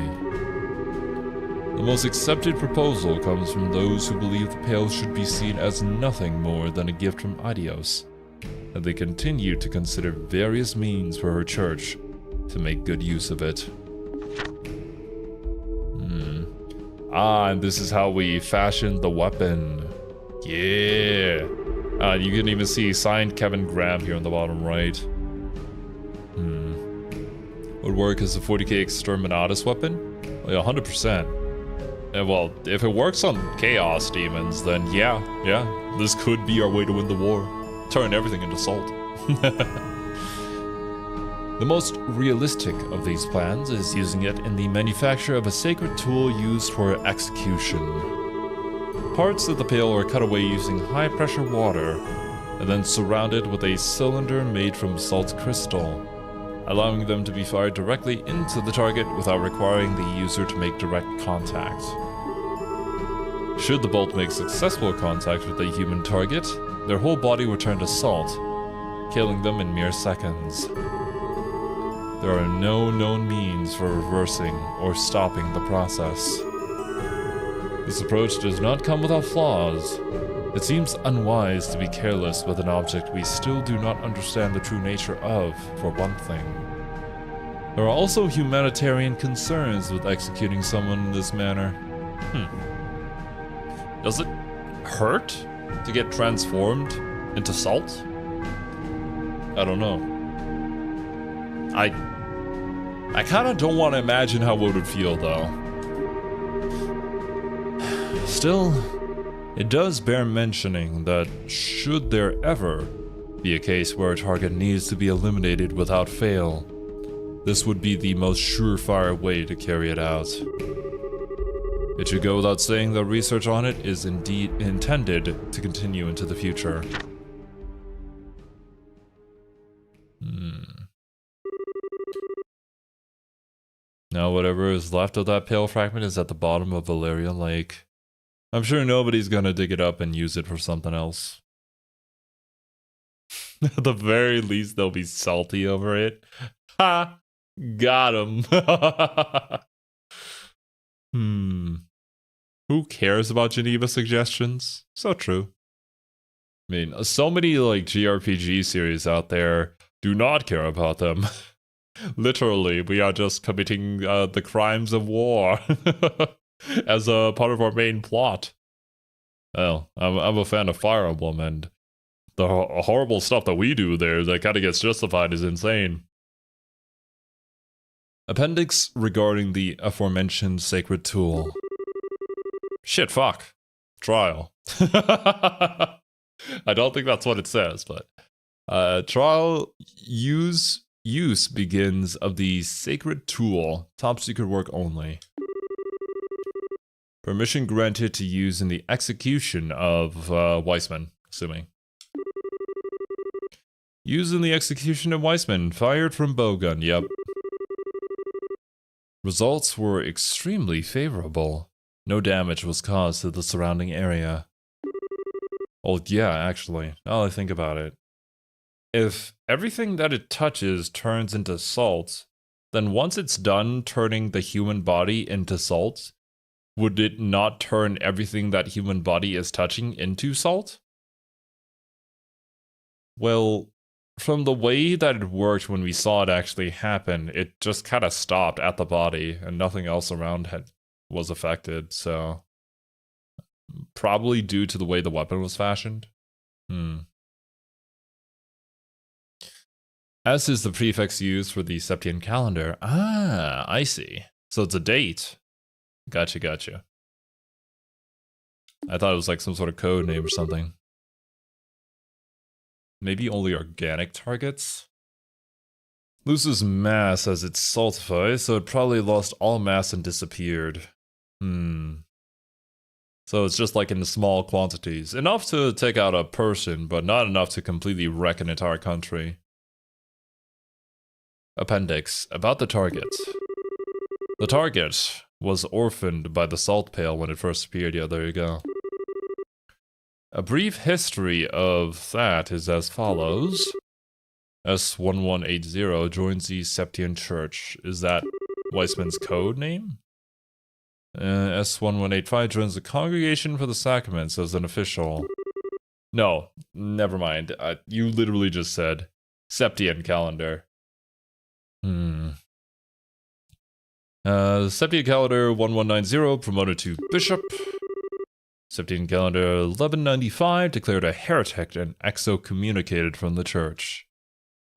[SPEAKER 1] The most accepted proposal comes from those who believe the Pail should be seen as nothing more than a gift from Adios, and they continue to consider various means for her church to make good use of it. And this is how we fashioned the weapon. Yeah! You can even see signed Kevin Graham here on the bottom right. Would work as a 40k Exterminatus weapon? Well, 100%. And well, if it works on Chaos Demons, then yeah, this could be our way to win the war. Turn everything into salt. The most realistic of these plans is using it in the manufacture of a sacred tool used for execution. Parts of the Pail are cut away using high-pressure water, and then surrounded with a cylinder made from salt crystal, allowing them to be fired directly into the target without requiring the user to make direct contact. Should the bolt make successful contact with a human target, their whole body will turn to salt, killing them in mere seconds. There are no known means for reversing or stopping the process. This approach does not come without flaws. It seems unwise to be careless with an object we still do not understand the true nature of, for one thing. There are also humanitarian concerns with executing someone in this manner. Does it hurt to get transformed into salt? I don't know. I kind of don't want to imagine how it would feel, though. Still, it does bear mentioning that should there ever be a case where a target needs to be eliminated without fail, this would be the most surefire way to carry it out. It should go without saying that research on it is indeed intended to continue into the future. Now whatever is left of that pale fragment is at the bottom of Valeria Lake. I'm sure nobody's gonna dig it up and use it for something else. At the very least, they'll be salty over it. Ha! Got him. Who cares about Geneva suggestions? So true. I mean, so many like JRPG series out there do not care about them. Literally, we are just committing the crimes of war as a part of our main plot. Well, I'm a fan of Fire Emblem, and the horrible stuff that we do there that kind of gets justified is insane. Appendix regarding the aforementioned sacred tool. Shit, fuck. Trial. I don't think that's what it says, but trial use begins of the sacred tool, top secret work only. Permission granted to use in the execution of Weissman, assuming. Used in the execution of Weissman, fired from bowgun, yep. Results were extremely favorable. No damage was caused to the surrounding area. Oh yeah, actually, now that I think about it. If everything that it touches turns into salt, then once it's done turning the human body into salt, would it not turn everything that human body is touching into salt? Well, from the way that it worked when we saw it actually happen, it just kind of stopped at the body and nothing else around was affected, so probably due to the way the weapon was fashioned. As is the prefix used for the Septian calendar. Ah, I see. So it's a date. Gotcha. I thought it was like some sort of code name or something. Maybe only organic targets? Loses mass as it saltifies, so it probably lost all mass and disappeared. So it's just like in small quantities. Enough to take out a person, but not enough to completely wreck an entire country. Appendix. About the target. The target was orphaned by the salt pail when it first appeared. Yeah, there you go. A brief history of that is as follows. S1180 joins the Septian Church. Is that Weissman's code name? S1185 joins the Congregation for the Sacraments as an official. No, never mind. You literally just said Septian calendar. Septian calendar 1190 promoted to bishop. Septian calendar 1195 declared a heretic and excommunicated from the church.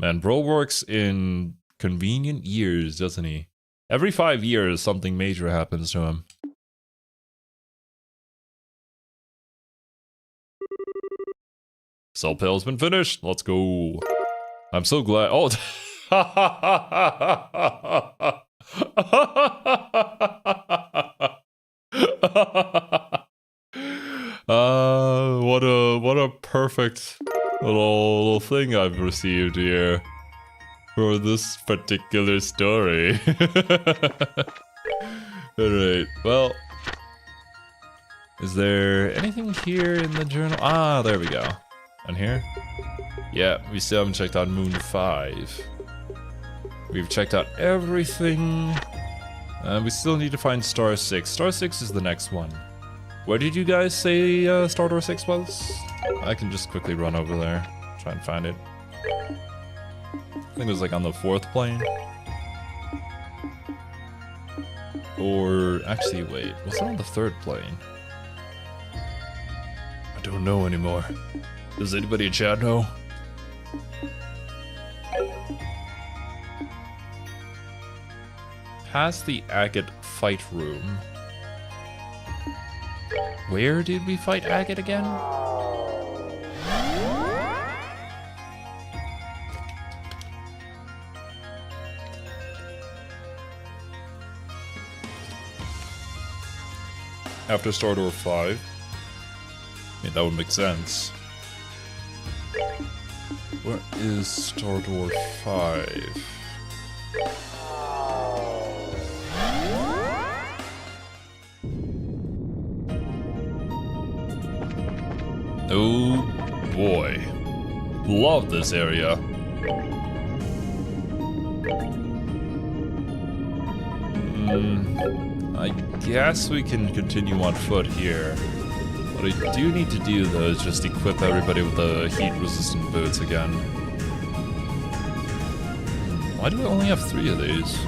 [SPEAKER 1] Man, bro works in convenient years, doesn't he? Every 5 years, something major happens to him. Salt pail's been finished. Let's go. I'm so glad. Oh. What a perfect little thing I've received here for this particular story. Alright, well, is there anything here in the journal? Ah, there we go. On here? Yeah, we still haven't checked out Moon 5. We've checked out everything. We still need to find Star 6. Star 6 is the next one. Where did you guys say Star Door 6 was? I can just quickly run over there, try and find it. I think it was like on the 4th plane. Or, actually wait, was it on the 3rd plane? I don't know anymore. Does anybody in chat know? Past the Agate fight room. Where did we fight Agate again? After Star Door 5. I mean, that would make sense. Where is Star Door 5? Oh boy. Love this area. I guess we can continue on foot here. What I do need to do though is just equip everybody with the heat resistant boots again. Why do we only have 3 of these?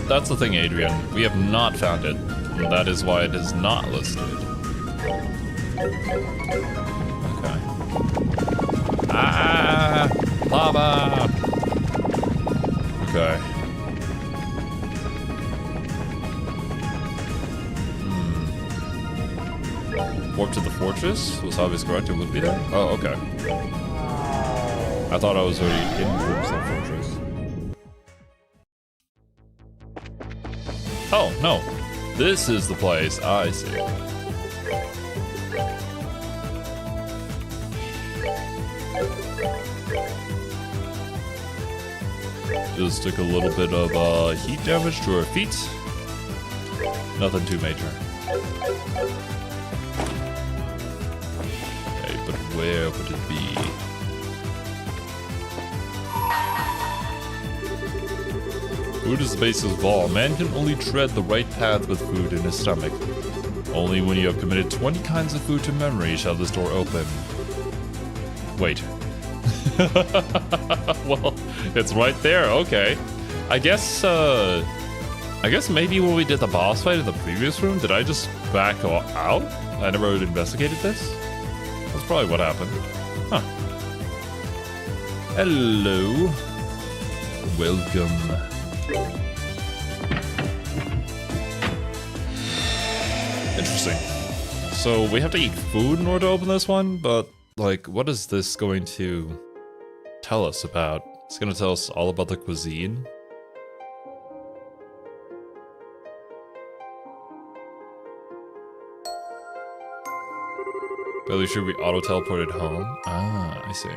[SPEAKER 1] That's the thing, Adrian. We have not found it. And that is why it is not listed. Okay. Ah! Lava! Okay. Warp to the fortress? Was Hobby's correct? It would be there? Oh, okay. I thought I was already in the fortress. Oh, no. This is the place. I see. Just took a little bit of heat damage to our feet. Nothing too major. Okay, but where would it be? Food is the basis of all. Man can only tread the right path with food in his stomach. Only when you have committed 20 kinds of food to memory shall this door open. Wait. Well, it's right there, okay. I guess maybe when we did the boss fight in the previous room, did I just back out? I never investigated this? That's probably what happened. Huh. Hello. Welcome. Interesting. So we have to eat food in order to open this one, but like, what is this going to tell us about? It's going to tell us all about the cuisine. Fairly sure we auto-teleported home. Ah, I see.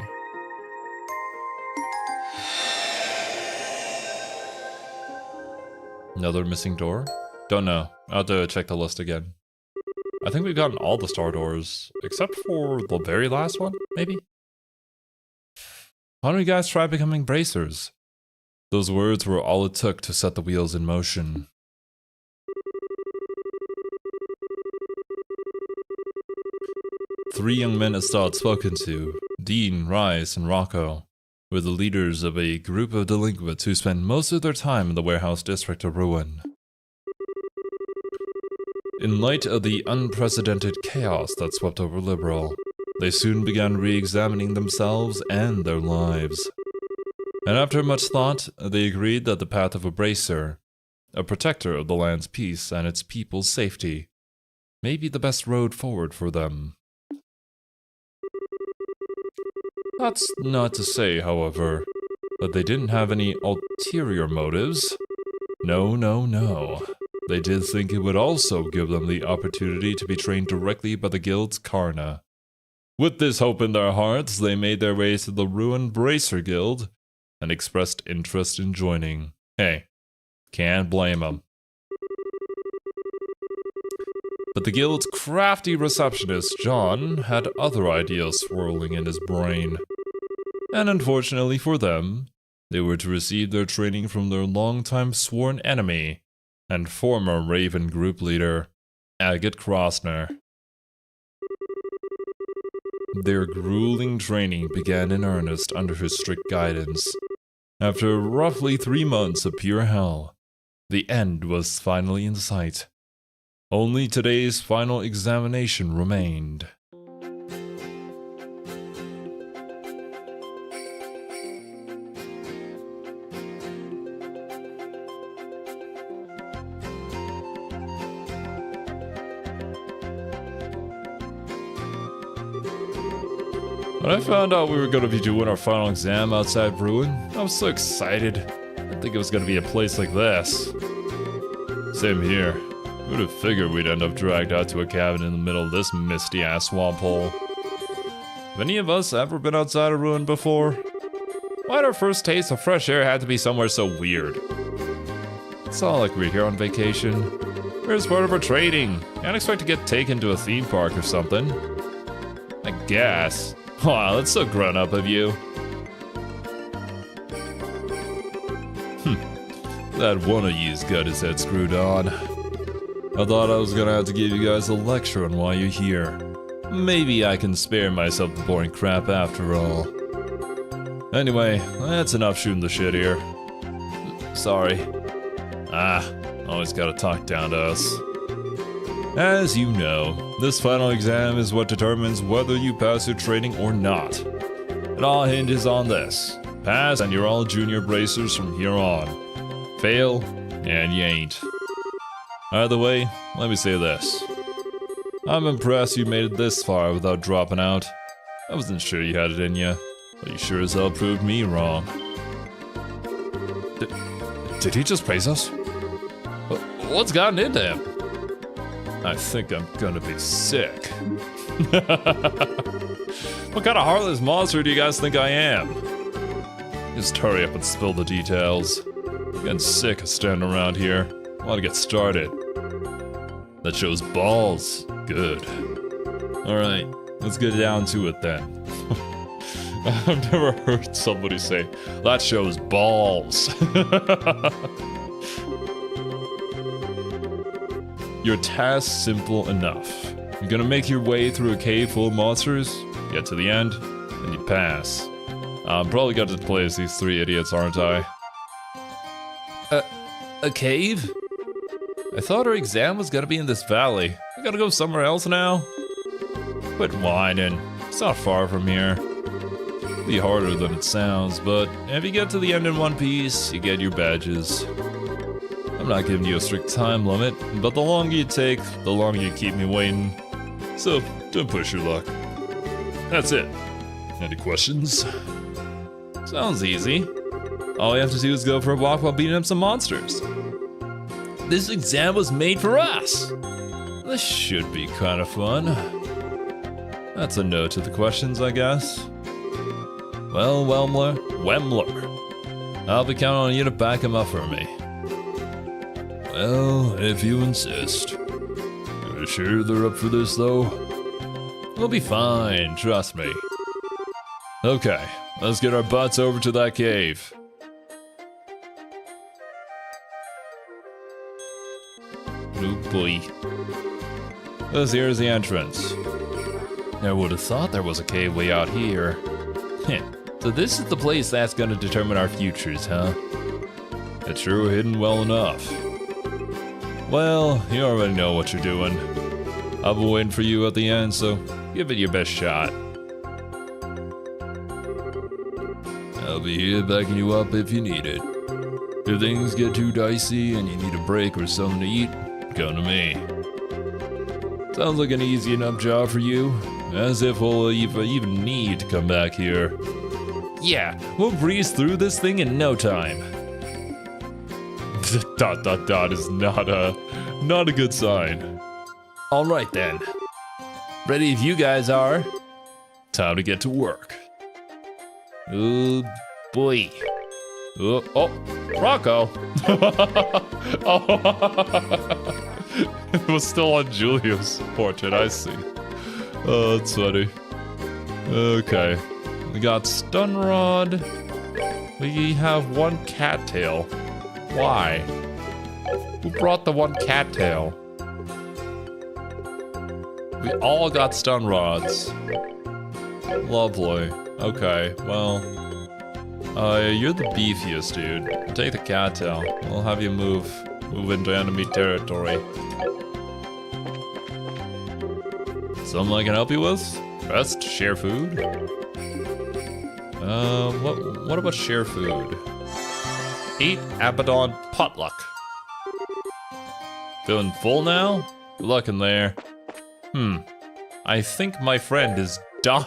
[SPEAKER 1] Another missing door? Don't know. I'll have to check the list again. I think we've gotten all the star doors, except for the very last one, maybe? Why don't you guys try becoming bracers? Those words were all it took to set the wheels in motion. Three young men Estelle had spoken to, Dean, Rice, and Rocco, were the leaders of a group of delinquents who spent most of their time in the warehouse district of Ruin. In light of the unprecedented chaos that swept over Liberal, they soon began re-examining themselves and their lives. And after much thought, they agreed that the path of a bracer, a protector of the land's peace and its people's safety, may be the best road forward for them. That's not to say, however, that they didn't have any ulterior motives. No, no, no. They did think it would also give them the opportunity to be trained directly by the guild's Karna. With this hope in their hearts, they made their way to the Ruin Bracer Guild and expressed interest in joining. Hey, can't blame them. But the guild's crafty receptionist, John, had other ideas swirling in his brain. And unfortunately for them, They were to receive their training from their longtime sworn enemy and former Raven group leader, Agate Krosner. Their grueling training began in earnest under his strict guidance. After roughly 3 months of pure hell, the end was finally in sight. Only today's final examination remained. When I found out we were going to be doing our final exam outside Ruin, I was so excited. I didn't think it was going to be a place like this. Same here. Who would have figured we'd end up dragged out to a cabin in the middle of this misty-ass swamp hole? Have any of us ever been outside of Ruin before? Why'd our first taste of fresh air had to be somewhere so weird? It's not like we're here on vacation. We're as part of our training. Can't expect to get taken to a theme park or something. I guess. Wow, that's so grown up of you. That one of you's got his head screwed on. I thought I was gonna have to give you guys a lecture on why you're here. Maybe I can spare myself the boring crap after all. Anyway, that's enough shooting the shit here. Sorry. Always gotta talk down to us. As you know, this final exam is what determines whether you pass your training or not. It all hinges on this. Pass and you're all junior bracers from here on. Fail, and you ain't. Either way, let me say this. I'm impressed you made it this far without dropping out. I wasn't sure you had it in you, but you sure as hell proved me wrong. Did he just praise us? What's gotten into him? I think I'm gonna be sick. What kind of heartless monster do you guys think I am? Just hurry up and spill the details. I'm getting sick of standing around here. I want to get started. That shows balls. Good. Alright, let's get down to it then. I've never heard somebody say, that shows balls. Your task's simple enough. You're gonna make your way through a cave full of monsters, get to the end, and you pass. I'm probably gonna place these 3 idiots, aren't I? A cave? I thought our exam was gonna be in this valley. We gotta go somewhere else now? Quit whining. It's not far from here. It'll be harder than it sounds, but if you get to the end in one piece, you get your badges. I'm not giving you a strict time limit, but the longer you take, the longer you keep me waiting. So, don't push your luck. That's it. Any questions? Sounds easy. All we have to do is go for a walk while beating up some monsters. This exam was made for us! This should be kind of fun. That's a no to the questions, I guess. Well, Wemler, I'll be counting on you to back him up for me. Well, if you insist. You're sure they're up for this, though? We'll be fine, trust me. Okay, let's get our butts over to that cave. Oh boy. This here's the entrance. I would have thought there was a cave way out here. So this is the place that's gonna determine our futures, huh? It's sure hidden well enough. Well, you already know what you're doing. I've been waiting for you at the end, so give it your best shot. I'll be here backing you up if you need it. If things get too dicey and you need a break or something to eat, come to me. Sounds like an easy enough job for you, as if we'll even need to come back here. Yeah, we'll breeze through this thing in no time. ... is not a good sign. Alright then. Ready if you guys are. Time to get to work. Oh boy. Oh, Rocco. Oh. It was still on Julia's portrait, I see. Oh, that's funny. Okay. We got stun rod. We have one cattail. Why? Who brought the one cattail? We all got stun rods. Lovely. Okay, well... you're the beefiest, dude. Take the cattail. We'll have you move into enemy territory. Something I can help you with? Best share food? What about share food? 8 Abaddon potluck. Feeling full now? Good luck in there. I think my friend is dying.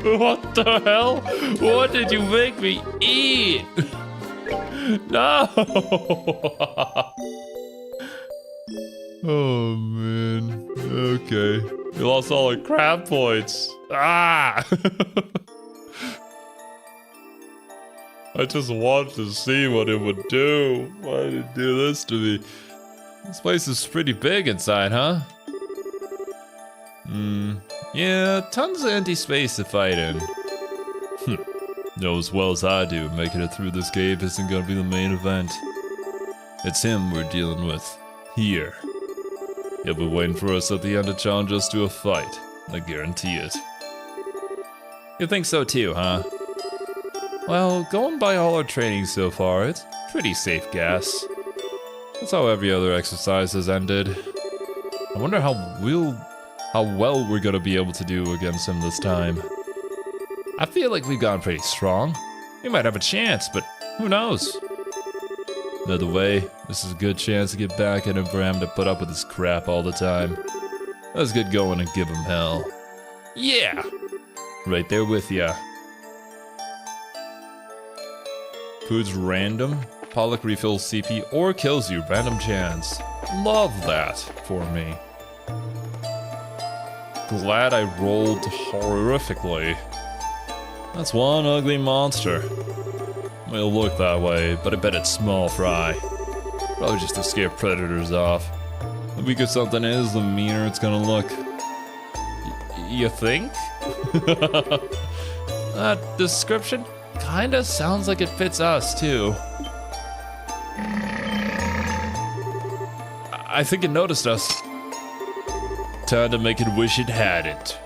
[SPEAKER 1] What the hell? What did you make me eat? No! Oh man. Okay. You lost all our crab points. Ah! I just wanted to see what it would do. Why did it do this to me? This place is pretty big inside, huh? Yeah, tons of empty space to fight in. Know as well as I do, making it through this cave isn't gonna be the main event. It's him we're dealing with. Here. He'll be waiting for us at the end to challenge us to a fight. I guarantee it. You think so too, huh? Well, going by all our training so far, it's pretty safe gas. That's how every other exercise has ended. I wonder how well we're gonna be able to do against him this time. I feel like we've gotten pretty strong. We might have a chance, but who knows? Either way, this is a good chance to get back at him for him to put up with this crap all the time. Let's get going and give him hell. Yeah! Right there with ya. Food's random. Pollock refills CP or kills you, random chance. Love that for me. Glad I rolled horrifically. That's one ugly monster. It'll look that way, but I bet it's small fry. Probably just to scare predators off. The weaker something is, the meaner it's gonna look. You think? That description kinda sounds like it fits us, too. I think it noticed us. Time to make it wish it had it.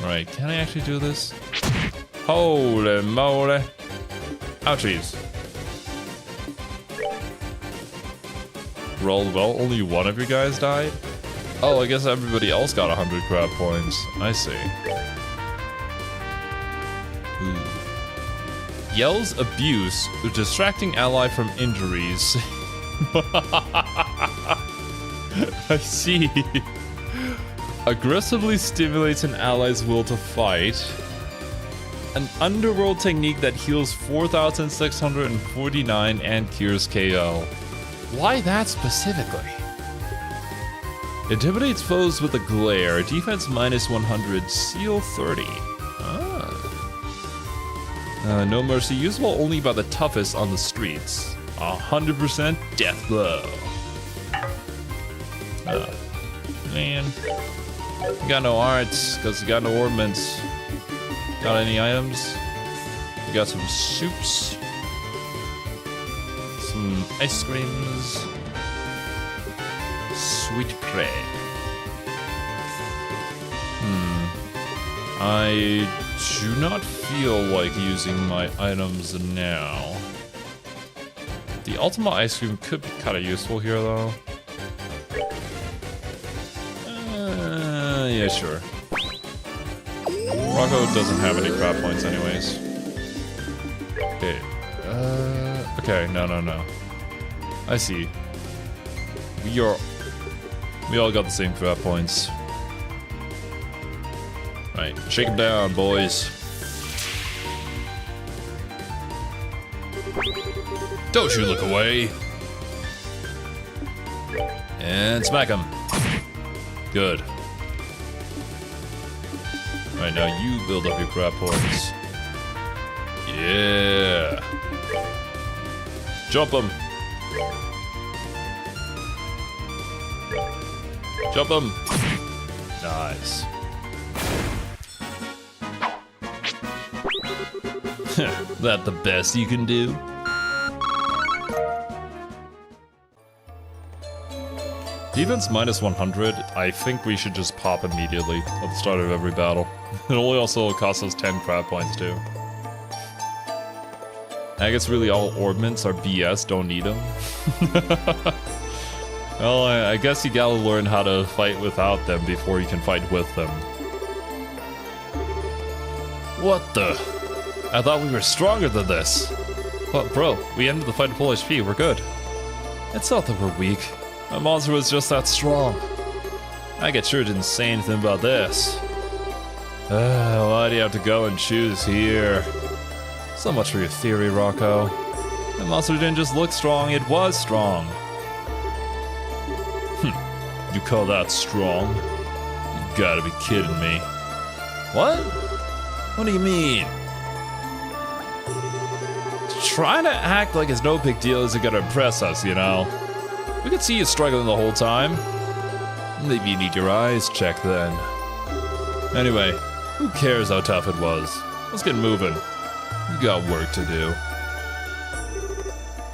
[SPEAKER 1] Alright, can I actually do this? Holy moly. Ouchies. Rolled well, only one of you guys died? Oh, I guess everybody else got 100 crab points. I see. Ooh. Yells abuse, distracting ally from injuries. I see. Aggressively stimulates an ally's will to fight. An underworld technique that heals 4,649 and cures KO. Why that specifically? Intimidates foes with a glare. Defense minus 100. Seal 30. No mercy. Usable only by the toughest on the streets. 100% death blow. Man. You got no arts, because you got no ornaments. Got any items? We got some soups. Some ice creams. Sweet prey. I do not feel like using my items now. The Ultima ice cream could be kind of useful here, though. Yeah, sure. Rocco doesn't have any crab points anyways. Okay. Okay, no. I see. We all got the same crab points. Right, shake them down, boys. Don't you look away. And smack him. Good. Right, now you build up your crab points. Yeah. Jump him. Jump him. Nice. That the best you can do? Defense minus 100, I think we should just pop immediately at the start of every battle. It only also costs us 10 crab points too. I guess really all orbments are BS, don't need them. Well, I guess you gotta learn how to fight without them before you can fight with them. What the? I thought we were stronger than this. But bro, we ended the fight at full HP, we're good. It's not that we're weak. My monster was just that strong. I get sure didn't say anything about this. Why do you have to go and choose here? So much for your theory, Rocco. The monster didn't just look strong, it was strong. You call that strong? You gotta be kidding me. What? What do you mean? Trying to act like it's no big deal isn't gonna impress us, you know? We could see you struggling the whole time. Maybe you need your eyes checked then. Anyway, who cares how tough it was? Let's get moving. We got work to do.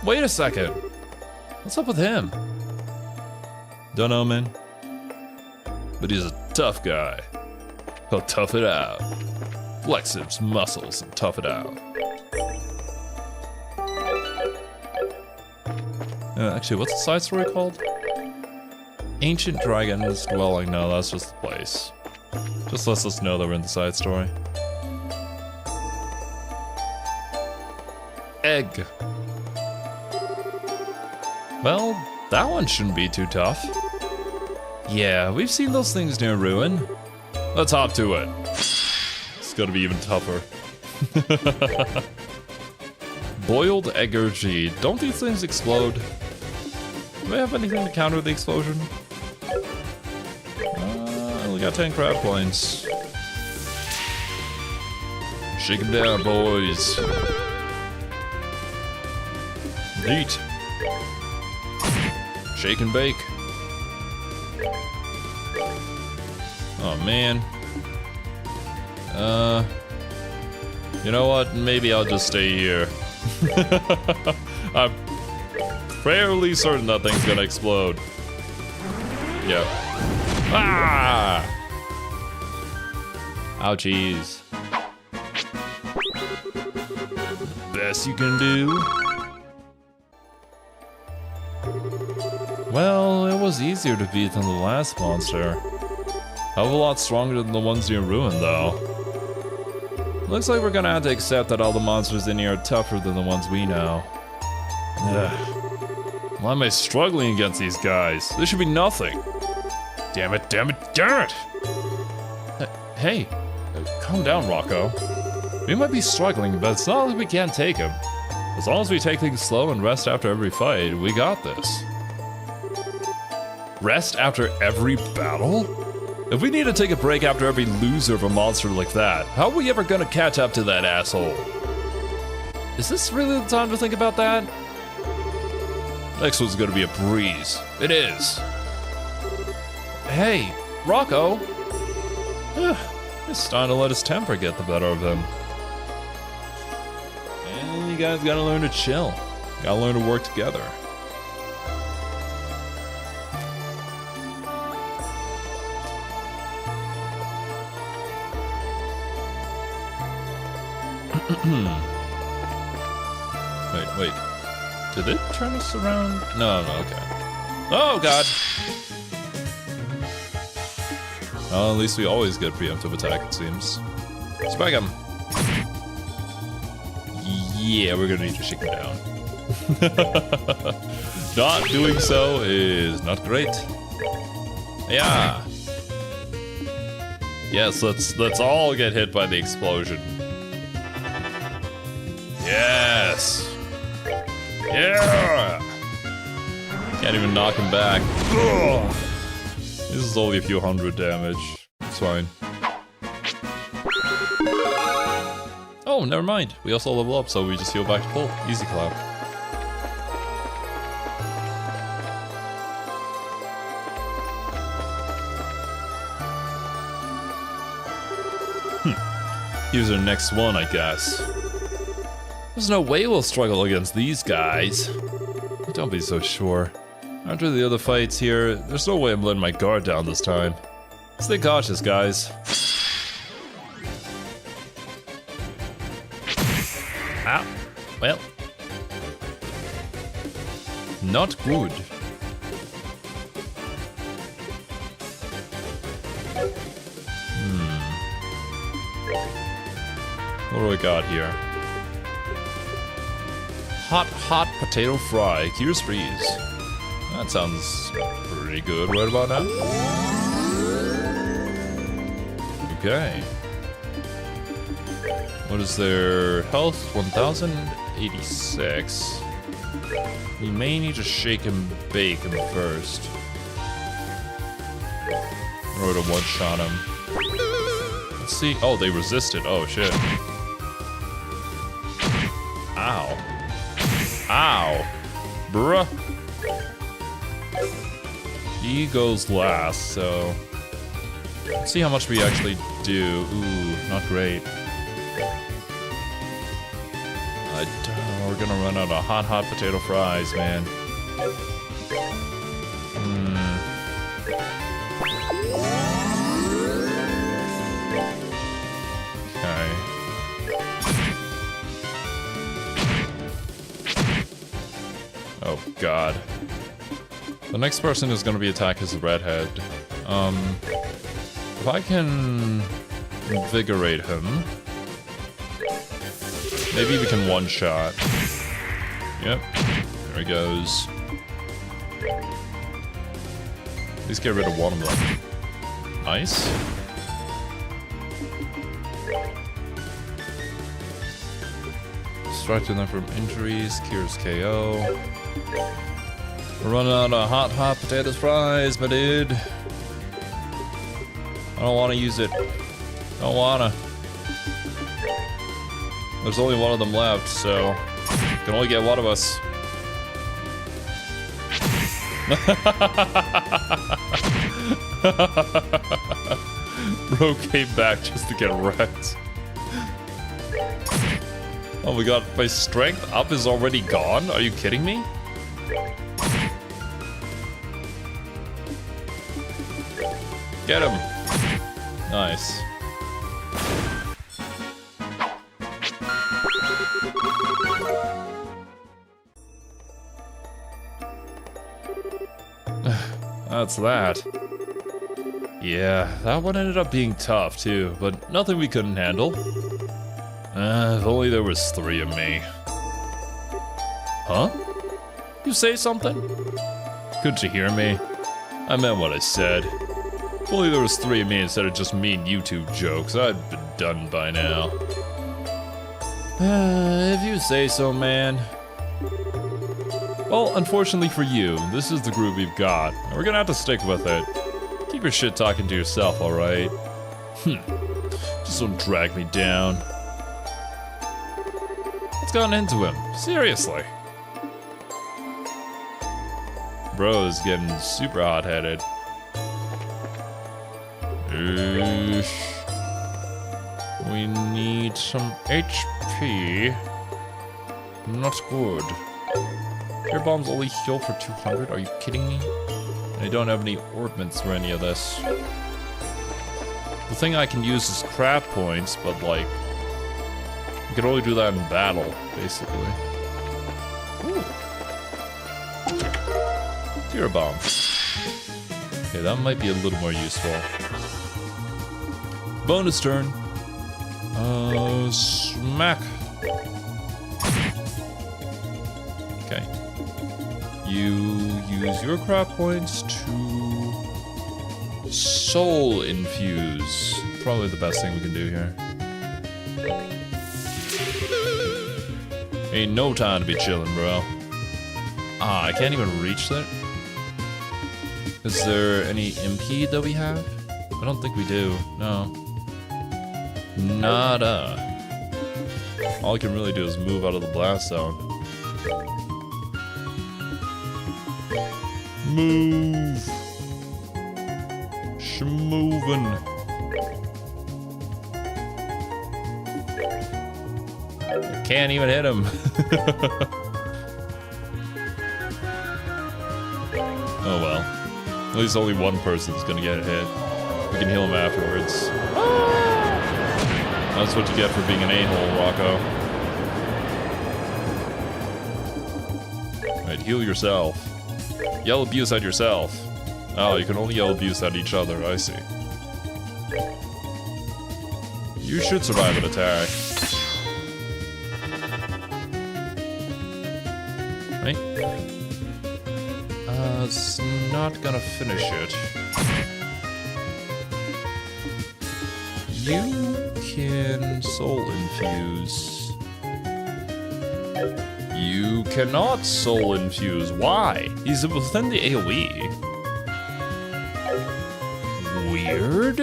[SPEAKER 1] Wait a second. What's up with him? Dunno, man. But he's a tough guy. He'll tough it out. Flex his muscles and tough it out. Actually, what's the side story called? Ancient Dragon's Dwelling. No, that's just the place. Just lets us know that we're in the side story. Egg. Well, that one shouldn't be too tough. Yeah, we've seen those things near Ruin. Let's hop to it. It's gonna be even tougher. Boiled eggergy. Don't these things explode? Do we have anything to counter the explosion? I only got 10 crab points. Shake 'em down, boys. Neat. Shake and bake. Oh man. You know what? Maybe I'll just stay here. I'm fairly certain that thing's gonna explode. Yeah. Ah! Ouchies. Best you can do? Well, it was easier to beat than the last monster. Hell of a lot stronger than the ones near Ruin, though. Looks like we're gonna have to accept that all the monsters in here are tougher than the ones we know. Ugh. Why am I struggling against these guys? This should be nothing. Damn it, damn it, damn it! Hey, calm down, Rocco. We might be struggling, but it's not like we can't take him. As long as we take things slow and rest after every fight, we got this. Rest after every battle? If we need to take a break after every loser of a monster like that, how are we ever gonna catch up to that asshole? Is this really the time to think about that? Next one's gonna be a breeze. It is. Hey, Rocco. He's starting to let his temper get the better of him. And you guys gotta learn to chill. Gotta learn to work together. Wait. Did it turn us around? No, okay. Oh, God! Well, at least we always get preemptive attack, it seems. Spike him! Yeah, we're gonna need to shake him down. Not doing so is not great. Yeah! Yes, let's all get hit by the explosion. Yes! Yeah! Can't even knock him back. Ugh. This is only a few hundred damage. It's fine. Oh, never mind. We also level up, so we just heal back to full. Easy clap. Here's our next one, I guess. There's no way we'll struggle against these guys. Don't be so sure. After the other fights here, there's no way I'm letting my guard down this time. Stay cautious, guys. Ah, well. Not good. What do I got here? Hot potato fry. Cures freeze. That sounds pretty good right about now. Okay. What is their health? 1086. We may need to shake and bake him first. Or to one-shot him. Let's see. Oh, they resisted. Oh, shit. Ow. Ow. Bruh. He goes last, so... Let's see how much we actually do. Ooh, not great. We're gonna run out of hot potato fries, man. Okay. Oh, God. The next person is gonna be attacked as a redhead. If I can invigorate him, maybe we can one-shot. Yep, there he goes. At least get rid of one of them. Nice. Distracting them from injuries, cures KO. We're running out of hot potatoes fries, my dude. I don't want to use it. Don't wanna. There's only one of them left, so can only get one of us. Bro came back just to get wrecked. Oh my god, my strength up is already gone? Are you kidding me? Get him. Nice. That's that. Yeah, that one ended up being tough too, but nothing we couldn't handle. If only there was 3 of me. Huh? You say something? Couldn't you hear me? I meant what I said. If only there was 3 of me instead of just me and YouTube jokes, I'd been done by now. If you say so, man. Well, unfortunately for you, this is the group we've got, and we're gonna have to stick with it. Keep your shit talking to yourself, alright? Just don't drag me down. What's gotten into him? Seriously. Bro is getting super hot-headed. We need some HP. Not good. Your bombs only heal for 200? Are you kidding me? And I don't have any ordnance for any of this. The thing I can use is crap points, but like... you can only do that in battle, basically. Ooh. Zero bomb. Okay, that might be a little more useful. Bonus turn. Smack. Okay. You use your crap points to soul infuse. Probably the best thing we can do here. Ain't no time to be chilling, bro. Ah, I can't even reach that. Is there any impede that we have? I don't think we do. No. Nada. All I can really do is move out of the blast zone. Move. Schmovin'. I can't even hit him. Oh well. At least only one person's gonna get hit. We can heal him afterwards. That's what you get for being an a-hole, Rocco. Alright, heal yourself. Yell abuse at yourself. Oh, you can only yell abuse at each other, I see. You should survive an attack. Right? It's not gonna finish it. You can soul infuse. You cannot soul infuse. Why? He's within the AoE. Weird.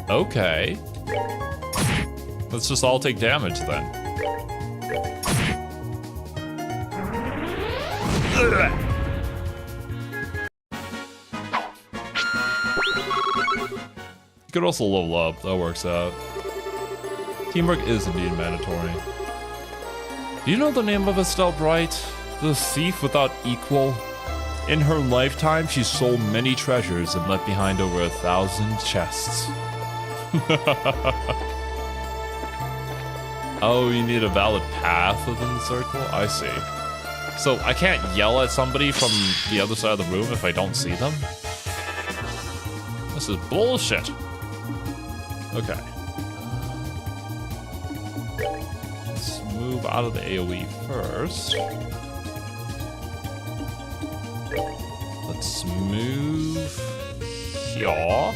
[SPEAKER 1] Okay. Let's just all take damage then. Ugh. You could also level up, that works out. Teamwork is indeed mandatory. Do you know the name of Estelle Bright? The thief without equal? In her lifetime, she sold many treasures and left behind over 1,000 chests. Oh, you need a valid path within the circle? I see. So I can't yell at somebody from the other side of the room if I don't see them? This is bullshit. Okay. Let's move out of the AoE first. Let's move here.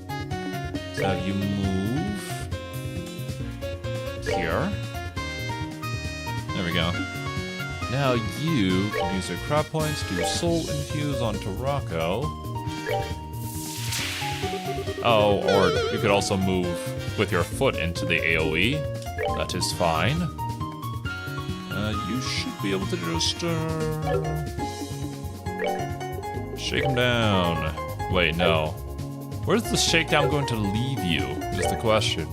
[SPEAKER 1] Let's have you move here. There we go. Now you can use your crab points to soul infuse onto Rocco. Oh, or you could also move with your foot into the AoE. That is fine. You should be able to just shake him down. Wait, no. Where's the shakedown going to leave you? Is the question.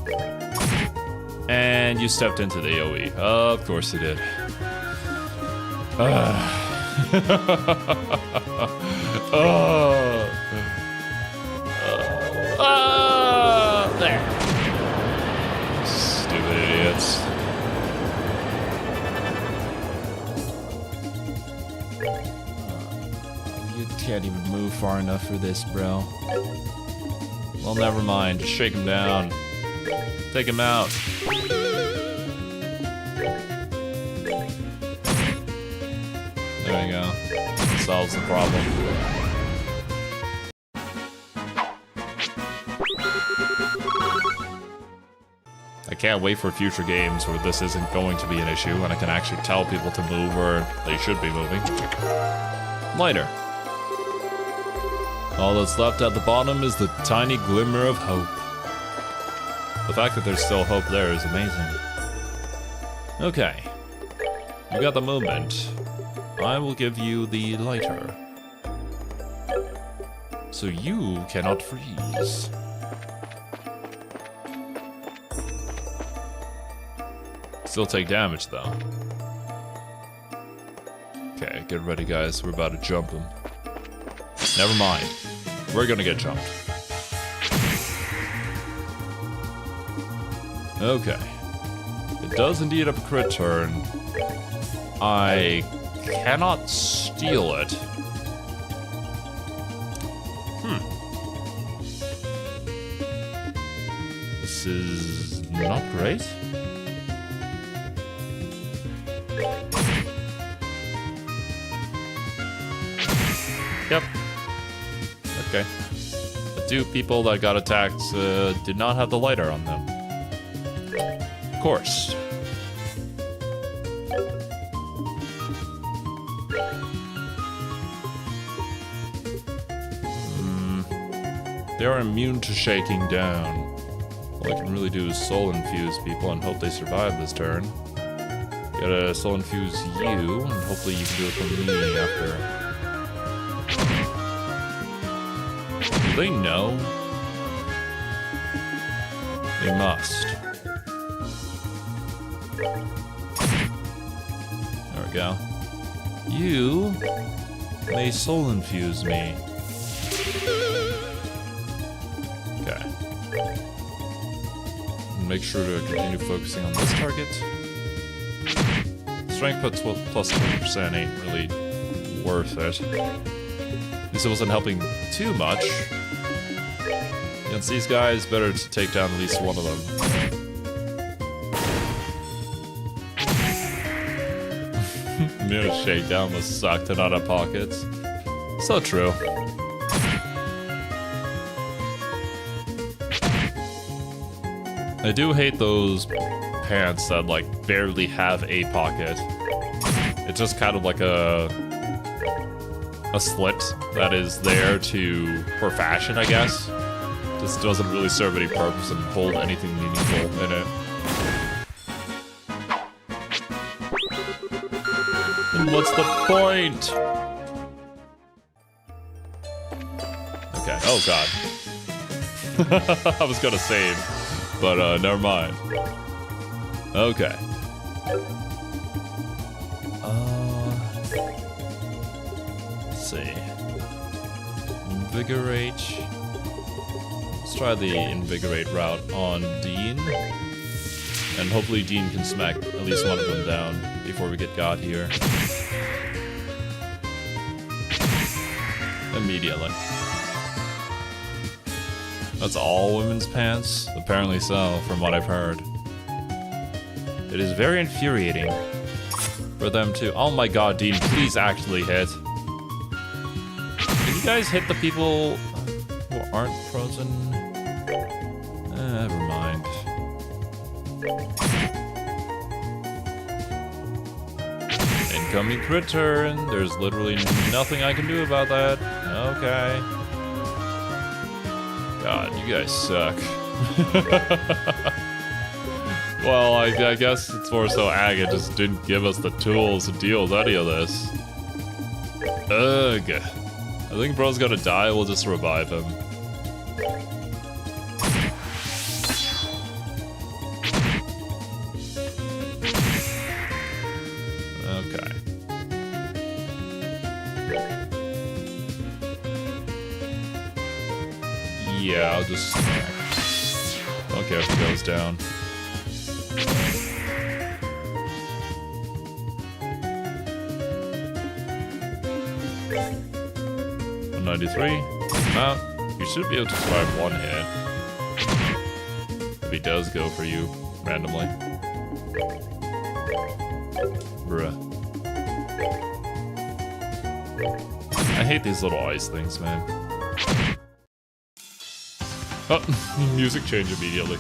[SPEAKER 1] And you stepped into the AoE. Of course you did. There. Stupid idiots. You can't even move far enough for this, bro. Well, never mind. Just shake him down. Take him out. There we go. Solves the problem. I can't wait for future games where this isn't going to be an issue and I can actually tell people to move where they should be moving. Lighter. All that's left at the bottom is the tiny glimmer of hope. The fact that there's still hope there is amazing. Okay. You got the movement. I will give you the lighter. So you cannot freeze. Still take damage though. Okay, get ready guys, we're about to jump him. Never mind. We're gonna get jumped. Okay. It does indeed have a crit turn. I cannot steal it. This is not great. Yep. Okay. The two people that got attacked did not have the lighter on them. Of course. They are immune to shaking down. All I can really do is soul infuse people and hope they survive this turn. Gotta soul infuse you, and hopefully you can do it for me after. Do they know? They must. There we go. You may soul infuse me. Okay. Make sure to continue focusing on this target. Strength plus 20% ain't really worth it. At least it wasn't helping too much. Against these guys, better to take down at least one of them. Mere shakedown must suck to not have pockets. So true. I do hate those pants that like barely have a pocket. It's just kind of like a slit that is there for fashion, I guess. Just doesn't really serve any purpose and hold anything meaningful in it. And what's the point? Okay, oh god. I was gonna save, but never mind. Okay. Let's see. Invigorate. Let's try the invigorate route on Dean. And hopefully Dean can smack at least one of them down before we get God here. Immediately. That's all women's pants? Apparently so, from what I've heard. It is very infuriating for them to... Oh my god, Dean, please actually hit. Can you guys hit the people who aren't frozen? Never mind. Incoming crit turn. There's literally nothing I can do about that. Okay. God, you guys suck. Well, I guess it's more so Aga just didn't give us the tools to deal with any of this. Ugh. I think bro's gonna die, we'll just revive him. Okay. Yeah, I'll just... Don't care if he goes down. Mount, you should be able to survive one hit. If he does go for you randomly. Bruh. I hate these little ice things, man. Oh, music change immediately.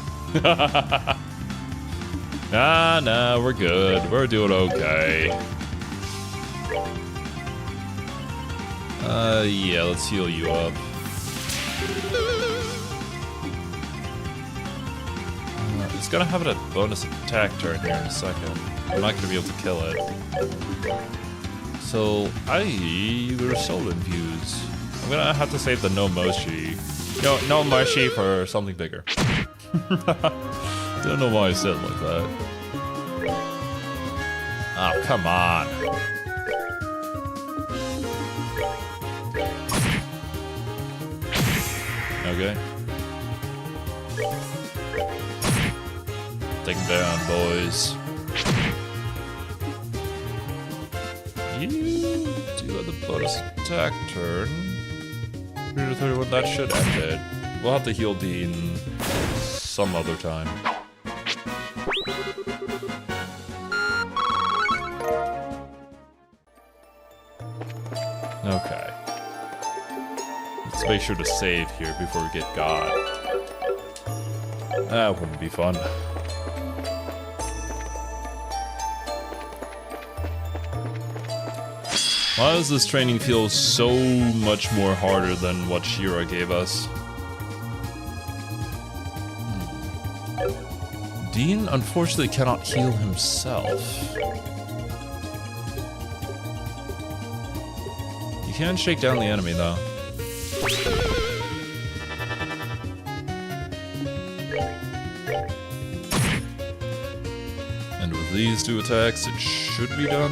[SPEAKER 1] Nah, we're good. We're doing okay. Yeah, let's heal you up. It's gonna have a bonus attack turn here in a second. I'm not gonna be able to kill it. So, we're soul infused. I'm gonna have to save the no moshi. No moshi for something bigger. Don't know why I said it like that. Oh, come on. Okay. Take him down, boys. You do have the bonus attack turn. 3 to 31, that should end it. We'll have to heal Dean some other time. Okay. Let's make sure to save here before we get God. That wouldn't be fun. Why does this training feel so much more harder than what Shira gave us? Dean unfortunately cannot heal himself. You can shake down the enemy though. And with these 2 attacks, it should be done.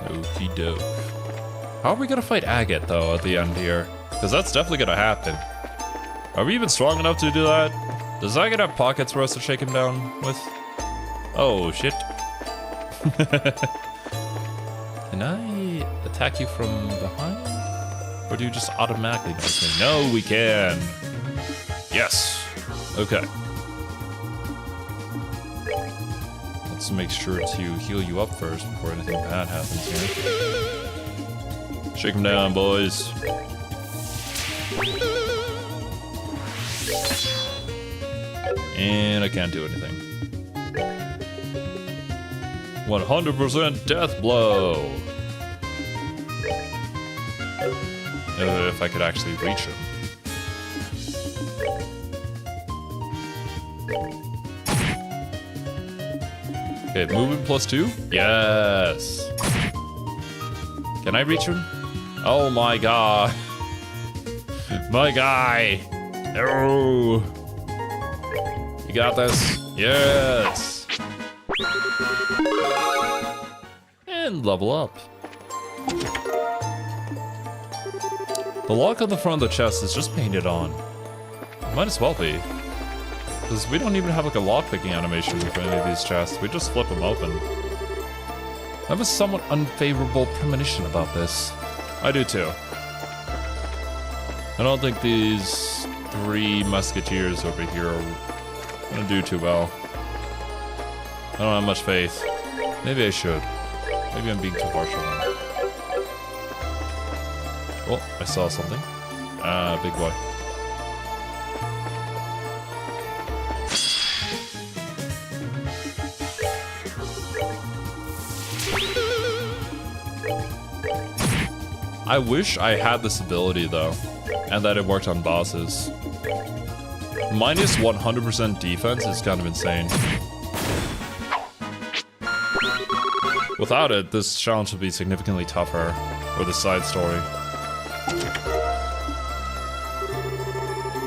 [SPEAKER 1] Okie doke. How are we gonna fight Agate, though, at the end here? Because that's definitely gonna happen. Are we even strong enough to do that? Does Agate have pockets for us to shake him down with? Oh, shit. Can I attack you from behind? Or do you just automatically knock me? No, we can. Yes. Okay. Let's make sure to heal you up first before anything bad happens here. Shake him down, boys. And I can't do anything. 100% death blow. If I could actually reach him. Okay, movement +2? Yes. Can I reach him? Oh my god. My guy. Oh. You got this. Yes. And level up. The lock on the front of the chest is just painted on. Might as well be. Because we don't even have like a lockpicking animation for any of these chests. We just flip them open. I have a somewhat unfavorable premonition about this. I do too. I don't think these 3 musketeers over here are gonna do too well. I don't have much faith. Maybe I should. Maybe I'm being too harsh on them. Oh, I saw something. Big boy. I wish I had this ability though, and that it worked on bosses. Minus 100% defense is kind of insane. Without it, this challenge would be significantly tougher, or the side story.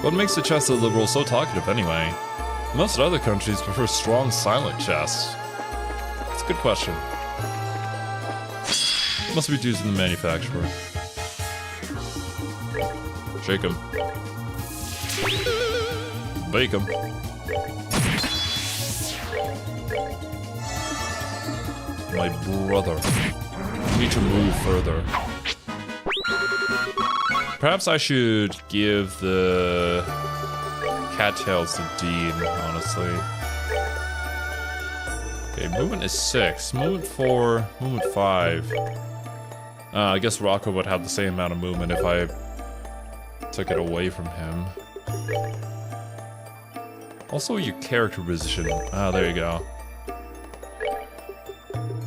[SPEAKER 1] What makes the chest of the liberals so talkative anyway? Most other countries prefer strong, silent chests. It's a good question. Must be due to the manufacturer. Shake him. Bake him. My brother. I need to move further. Perhaps I should give the cattails to Dean, honestly. Okay, movement is 6. Movement 4. Movement 5. I guess Rocco would have the same amount of movement if I took it away from him. Also, your character position. Ah, there you go.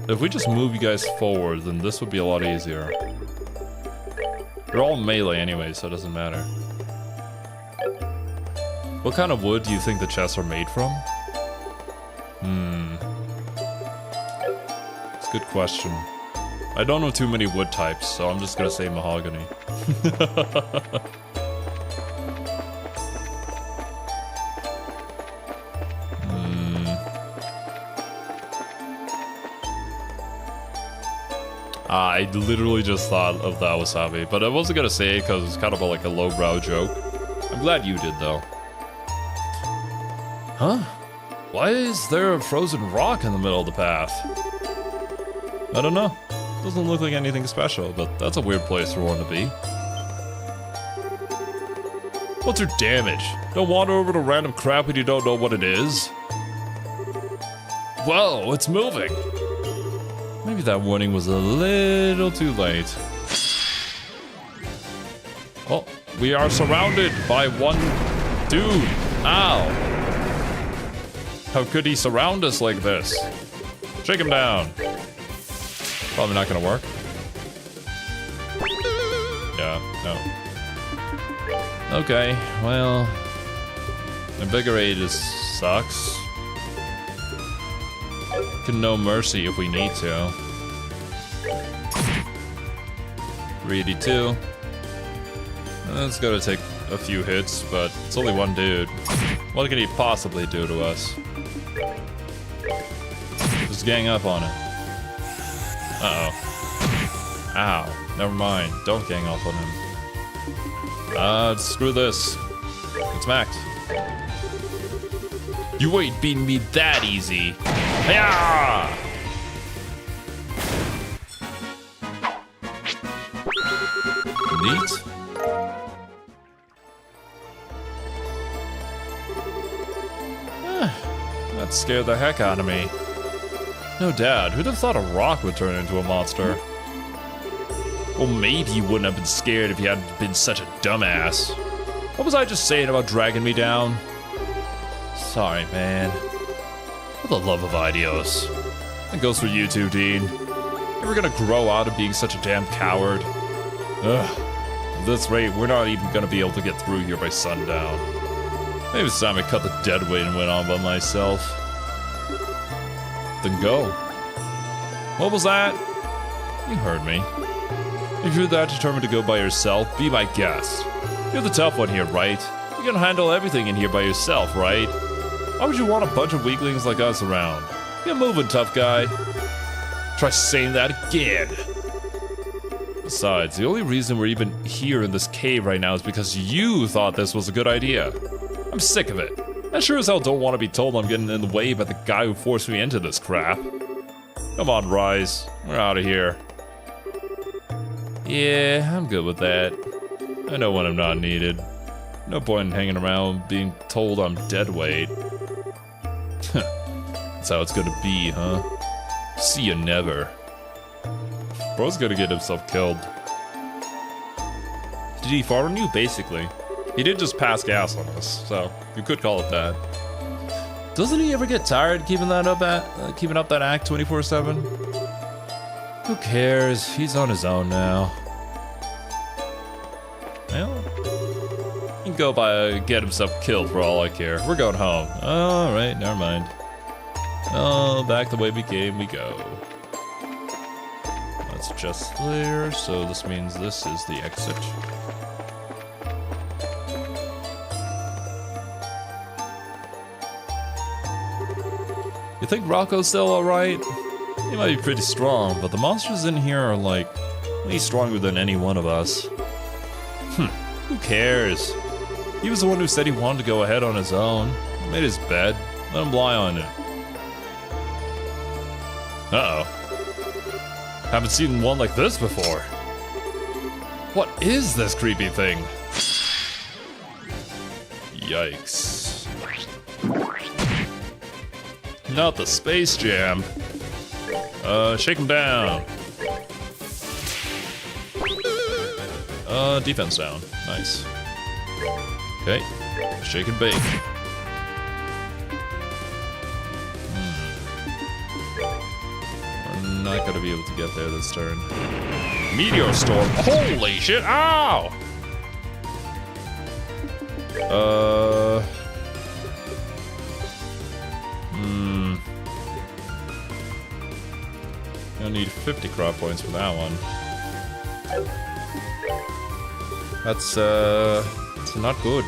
[SPEAKER 1] If we just move you guys forward, then this would be a lot easier. You're all melee anyway, so it doesn't matter. What kind of wood do you think the chests are made from? It's a good question. I don't know too many wood types, so I'm just gonna say mahogany. I literally just thought of that wasabi, but I wasn't gonna say it because it's kind of like a lowbrow joke. I'm glad you did though. Huh? Why is there a frozen rock in the middle of the path? I don't know. Doesn't look like anything special, but that's a weird place for one to be. What's your damage? Don't wander over to random crap when you don't know what it is. Whoa, it's moving. Maybe that warning was a little too late. Oh, we are surrounded by one dude. Ow. How could he surround us like this? Shake him down. Probably not gonna work. Yeah, no. Okay, well, Invigorate just sucks. Can no mercy if we need to. 382. It's gonna take a few hits, but it's only one dude. What can he possibly do to us? Just gang up on him. Uh-oh. Ow. Never mind. Don't gang up on him. Screw this. It's maxed. You ain't beating me that easy. Yeah! Neat. That scared the heck out of me. No doubt, who'd have thought a rock would turn into a monster? Well, maybe you wouldn't have been scared if you hadn't been such a dumbass. What was I just saying about dragging me down? Sorry, man. For the love of Idios. That goes for you too, Dean. You ever gonna grow out of being such a damn coward? Ugh. At this rate, we're not even gonna be able to get through here by sundown. Maybe it's time I cut the dead weight and went on by myself. Then go. What was that? You heard me. If you're that determined to go by yourself, be my guest. You're the tough one here, right? You can handle everything in here by yourself, right? Why would you want a bunch of weaklings like us around? Get moving, tough guy. Try saying that again. Besides, the only reason we're even here in this cave right now is because you thought this was a good idea. I'm sick of it. I sure as hell don't want to be told I'm getting in the way by the guy who forced me into this crap. Come on, Rise. We're out of here. Yeah, I'm good with that. I know when I'm not needed. No point in hanging around being told I'm dead weight. That's how it's gonna be, huh? See you never. Bro's gonna get himself killed. Did he fart on you? Basically. He did just pass gas on us, so you could call it that. Doesn't he ever get tired keeping up that act 24/7? Who cares? He's on his own now. Well, he can go by get himself killed for all I care. We're going home. Alright, never mind. Oh, back the way we came, we go. That's just there, so this means this is the exit. You think Rocco's still alright? He might be pretty strong, but the monsters in here are like, way stronger than any one of us. Who cares? He was the one who said he wanted to go ahead on his own. He made his bed, let him lie on it. Uh-oh. Haven't seen one like this before. What is this creepy thing? Yikes. Not the Space Jam. Shake him down. Defense down. Nice. Okay. Shake and bake. We're not gonna be able to get there this turn. Meteor storm. Holy shit! Ow! Gonna need 50 crop points for that one. That's not good.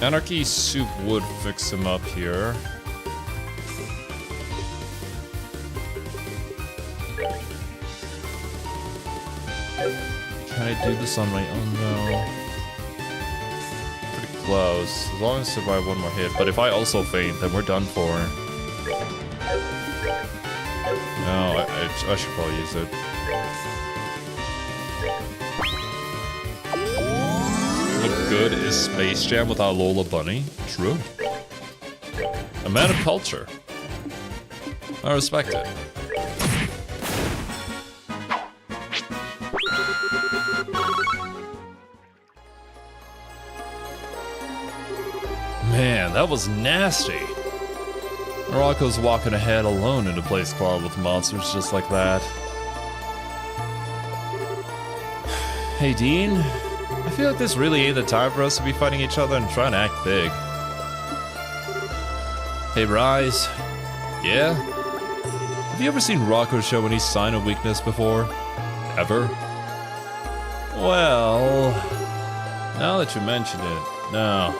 [SPEAKER 1] Anarchy soup would fix him up here. Can I do this on my own though? Pretty close. As long as I survive one more hit. But if I also faint, then we're done for. No, I should probably use it. What good is Space Jam without Lola Bunny? True. A man of culture. I respect it. Man, that was nasty. Morocco's walking ahead alone in a place crawled with monsters just like that. Hey, Dean. I feel like this really ain't the time for us to be fighting each other and trying to act big. Hey, Rise. Yeah? Have you ever seen Rocco show any sign of weakness before? Ever? Well, now that you mention it, no.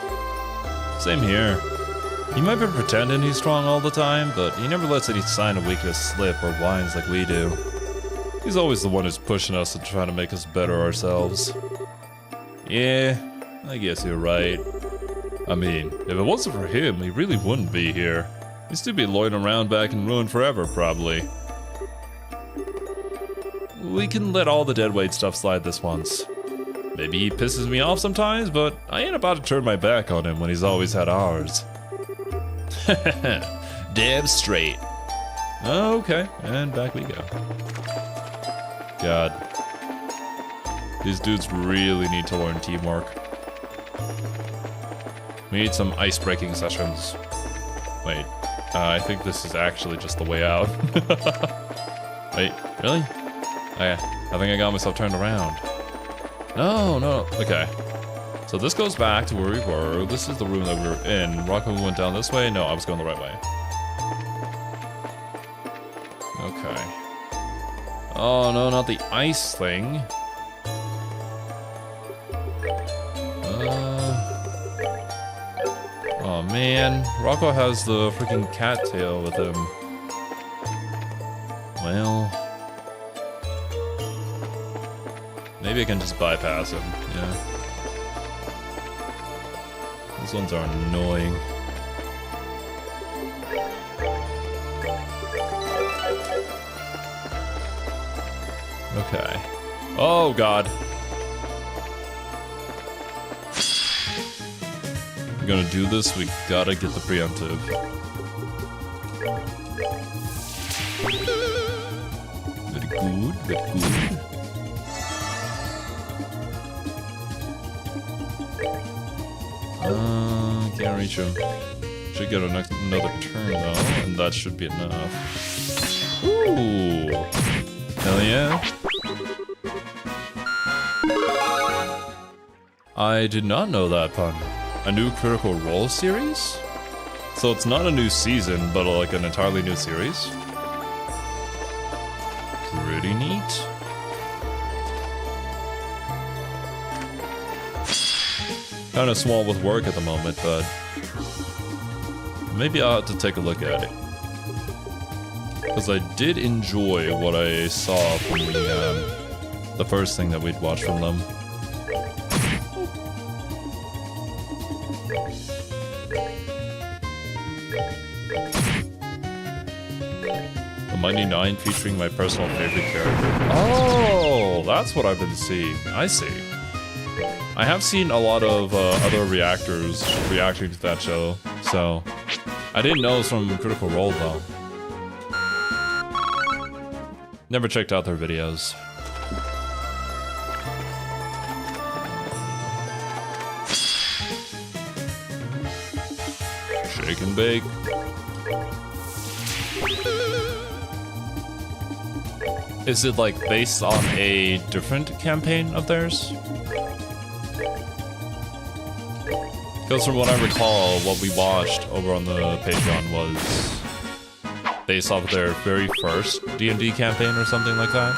[SPEAKER 1] Same here. He might be pretending he's strong all the time, but he never lets any sign of weakness slip or whines like we do. He's always the one who's pushing us and trying to make us better ourselves. Yeah, I guess you're right. I mean, if it wasn't for him, he really wouldn't be here. He'd still be loitering around back in ruin forever, probably. We can let all the deadweight stuff slide this once. Maybe he pisses me off sometimes, but I ain't about to turn my back on him when he's always had ours. Damn straight. Okay, and back we go. God. These dudes really need to learn teamwork. We need some ice-breaking sessions. Wait, I think this is actually just the way out. Wait, really? Oh yeah, I think I got myself turned around. No, okay. So this goes back to where we were. This is the room that we were in. Rocco went down this way? No, I was going the right way. Okay. Oh no, not the ice thing. Oh man, Rocco has the freaking cattail with him. Well, maybe I can just bypass him, yeah. These ones are annoying. Okay. Oh god. We're gonna do this, we gotta get the preemptive. Very good, very good. Can't reach him. Should get another turn though, and that should be enough. Ooh! Hell yeah. I did not know that pun. A new Critical Role series? So it's not a new season, but like an entirely new series? Pretty neat. Kind of small with work at the moment, but maybe I'll have to take a look at it. Because I did enjoy what I saw from the first thing that we'd watched from them. The Mighty Nine featuring my personal favorite character. Oh, that's what I've been seeing. I see. I have seen a lot of other reactors reacting to that show, so I didn't know it was from Critical Role though. Never checked out their videos. Shake and bake. Is it like based on a different campaign of theirs? Because from what I recall, what we watched over on the Patreon was based off of their very first D&D campaign or something like that.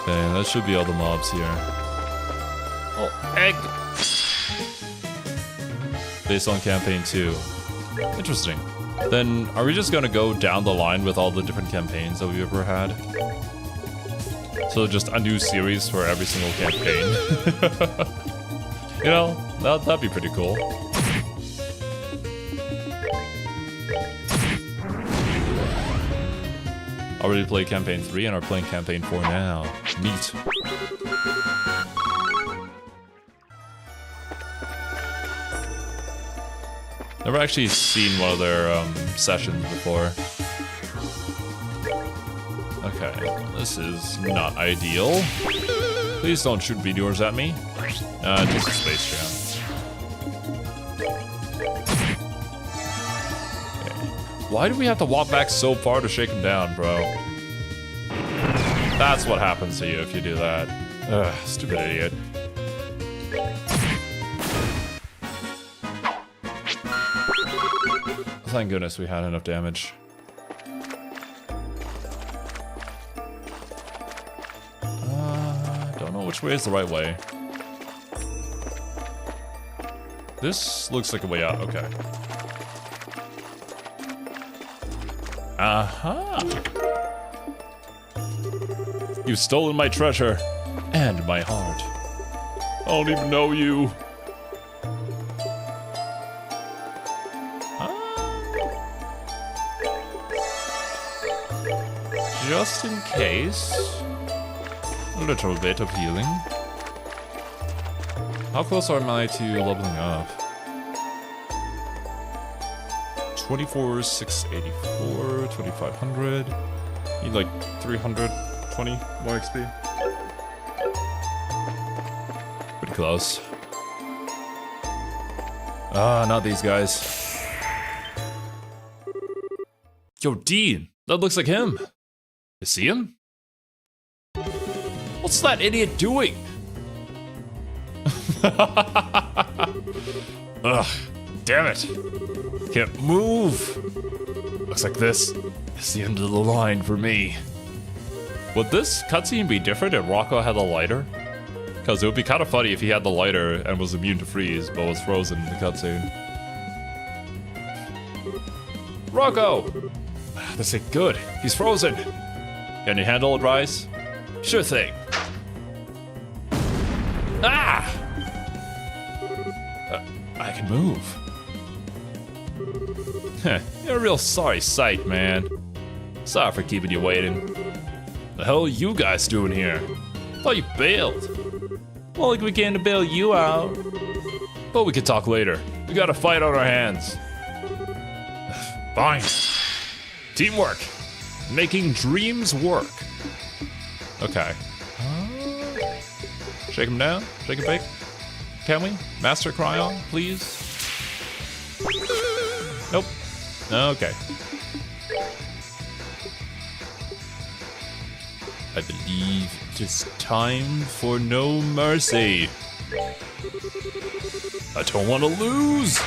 [SPEAKER 1] Okay, that should be all the mobs here. Oh, egg! Based on campaign 2. Interesting. Then, are we just gonna go down the line with all the different campaigns that we've ever had? So just a new series for every single campaign. You know, that'd be pretty cool. Already played campaign 3 and are playing campaign 4 now. Neat. Never actually seen one of their sessions before. Okay, this is not ideal. Please don't shoot meteors at me. Just a space jam. Okay. Why do we have to walk back so far to shake him down, bro? That's what happens to you if you do that. Ugh, stupid idiot. Thank goodness we had enough damage. Don't know which way is the right way. This looks like a way out, okay. Aha! You've stolen my treasure and my heart. I don't even know you. Just in case, a little bit of healing. How close am I to leveling up? 24,684, 2,500. Need like 320 more XP. Pretty close. Ah, not these guys. Yo, Dean, that looks like him. You see him? What's that idiot doing? Ugh, damn it. Can't move. Looks like this is the end of the line for me. Would this cutscene be different if Rocco had the lighter? Because it would be kind of funny if he had the lighter and was immune to freeze, but was frozen in the cutscene. Rocco! This ain't good. He's frozen. Can you handle it, Rise? Sure thing. Ah! I can move. Heh, you're a real sorry sight, man. Sorry for keeping you waiting. The hell are you guys doing here? Thought you bailed. Well, like we came to bail you out. But we could talk later. We got a fight on our hands. Fine. Teamwork. Making dreams work. Okay. Shake him down. Shake and bake. Can we? Master Cryon, please? Nope. Okay. I believe it is time for no mercy. I don't want to lose.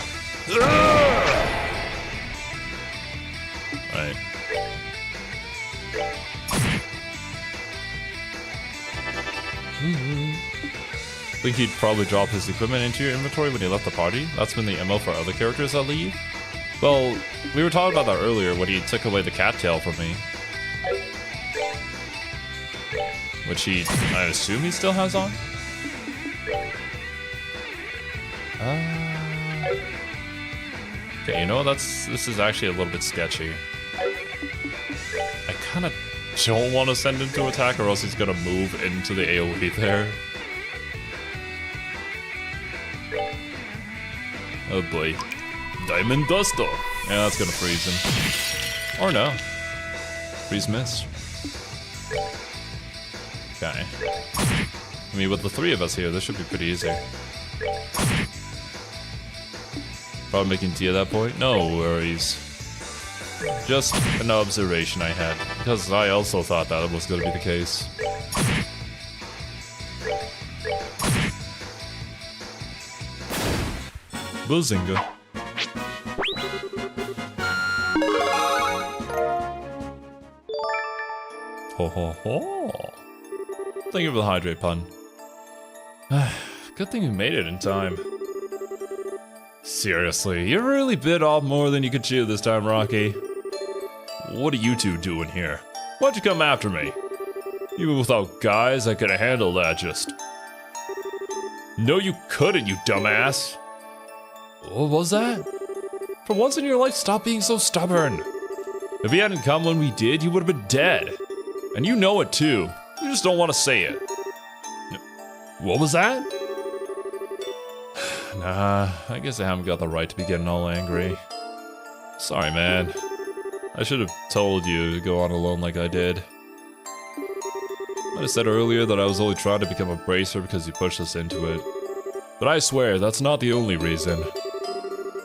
[SPEAKER 1] Alright. I think he'd probably drop his equipment into your inventory when he left the party. That's been the MO for other characters that leave. Well, we were talking about that earlier when he took away the cattail from me. Which I assume he still has on? Okay, you know, this is actually a little bit sketchy. I kind of don't want to send him to attack or else he's going to move into the AoE there. Oh boy. Diamond Duster! Yeah, that's gonna freeze him. Or no. Freeze mist. Okay. I mean, with the three of us here, this should be pretty easy. Probably making tea at that point? No worries. Just an observation I had, because I also thought that was gonna be the case. Bazinga. Ho ho ho. Thank you for the hydrate pun. Good thing you made it in time. Seriously, you really bit off more than you could chew this time, Rocky. What are you two doing here? Why'd you come after me? Even without guys, I could've handled that just... No, you couldn't, you dumbass! What was that? For once in your life, stop being so stubborn. If he hadn't come when we did, you would have been dead. And you know it too. You just don't want to say it. What was that? Nah, I guess I haven't got the right to be getting all angry. Sorry, man. I should have told you to go on alone like I did. Might have said earlier that I was only trying to become a bracer because you pushed us into it. But I swear, that's not the only reason.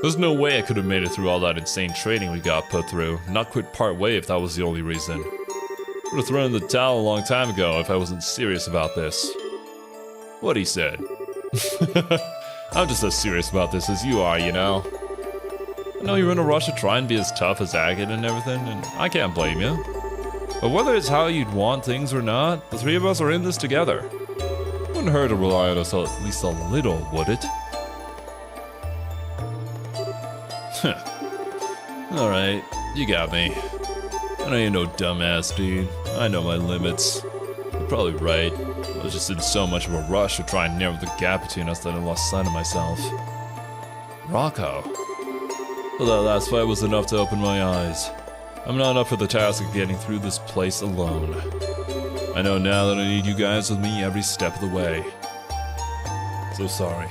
[SPEAKER 1] There's no way I could have made it through all that insane training we got put through, not quit part way if that was the only reason. Would have thrown in the towel a long time ago if I wasn't serious about this. What he said. I'm just as serious about this as you are, you know. I know you're in a rush to try and be as tough as Agate and everything, and I can't blame you. But whether it's how you'd want things or not, the three of us are in this together. Wouldn't hurt to rely on us at least a little, would it? Alright, you got me. I ain't no dumbass, dude. I know my limits. You're probably right. I was just in so much of a rush to try and narrow the gap between us that I lost sight of myself. Rocco. Well, that last fight was enough to open my eyes. I'm not up for the task of getting through this place alone. I know now that I need you guys with me every step of the way. So sorry.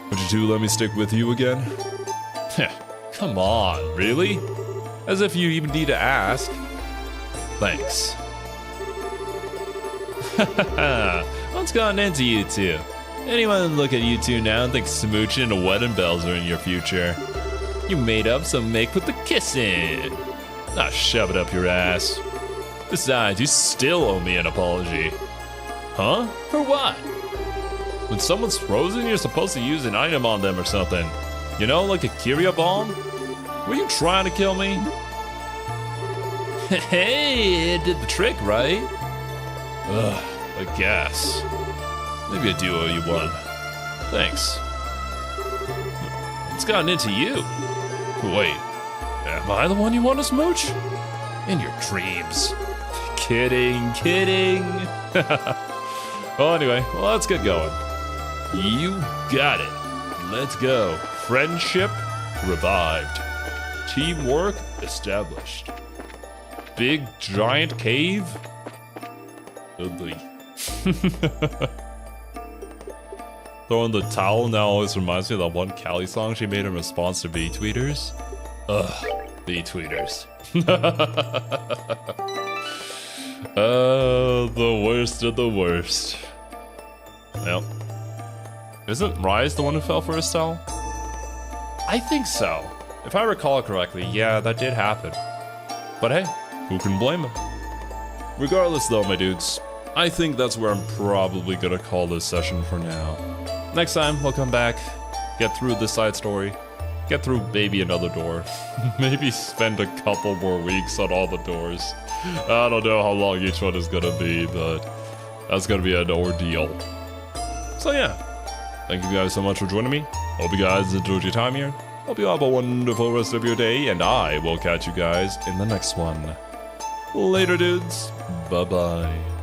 [SPEAKER 1] Would you two let me stick with you again? Come on, really? As if you even need to ask. Thanks. What's gotten into you two? Anyone look at you two now and think smooching and wedding bells are in your future? You made up, so make with the kissing. Not shove it up your ass. Besides, you still owe me an apology. Huh? For what? When someone's frozen, you're supposed to use an item on them or something. You know, like a Kyria bomb? Were you trying to kill me? Hey, it did the trick, right? Ugh, I guess. Maybe I do owe you one. Thanks. What's gotten into you? Wait, am I the one you want to smooch? In your dreams. Kidding. Well, anyway, let's get going. You got it. Let's go. Friendship revived. Teamwork established. Big giant cave? Ugly. Throwing the towel now always reminds me of that one Callie song she made in response to B-tweeters. Ugh, B-tweeters. The worst of the worst. Well, isn't Rise the one who fell for Estelle? I think so. If I recall correctly, yeah, that did happen. But hey, who can blame him? Regardless though, my dudes, I think that's where I'm probably gonna call this session for now. Next time, we'll come back, get through this side story, get through maybe another door, maybe spend a couple more weeks on all the doors. I don't know how long each one is gonna be, but that's gonna be an ordeal. So yeah, thank you guys so much for joining me. Hope you guys enjoyed your time here. Hope you have a wonderful rest of your day, and I will catch you guys in the next one. Later, dudes. Bye-bye.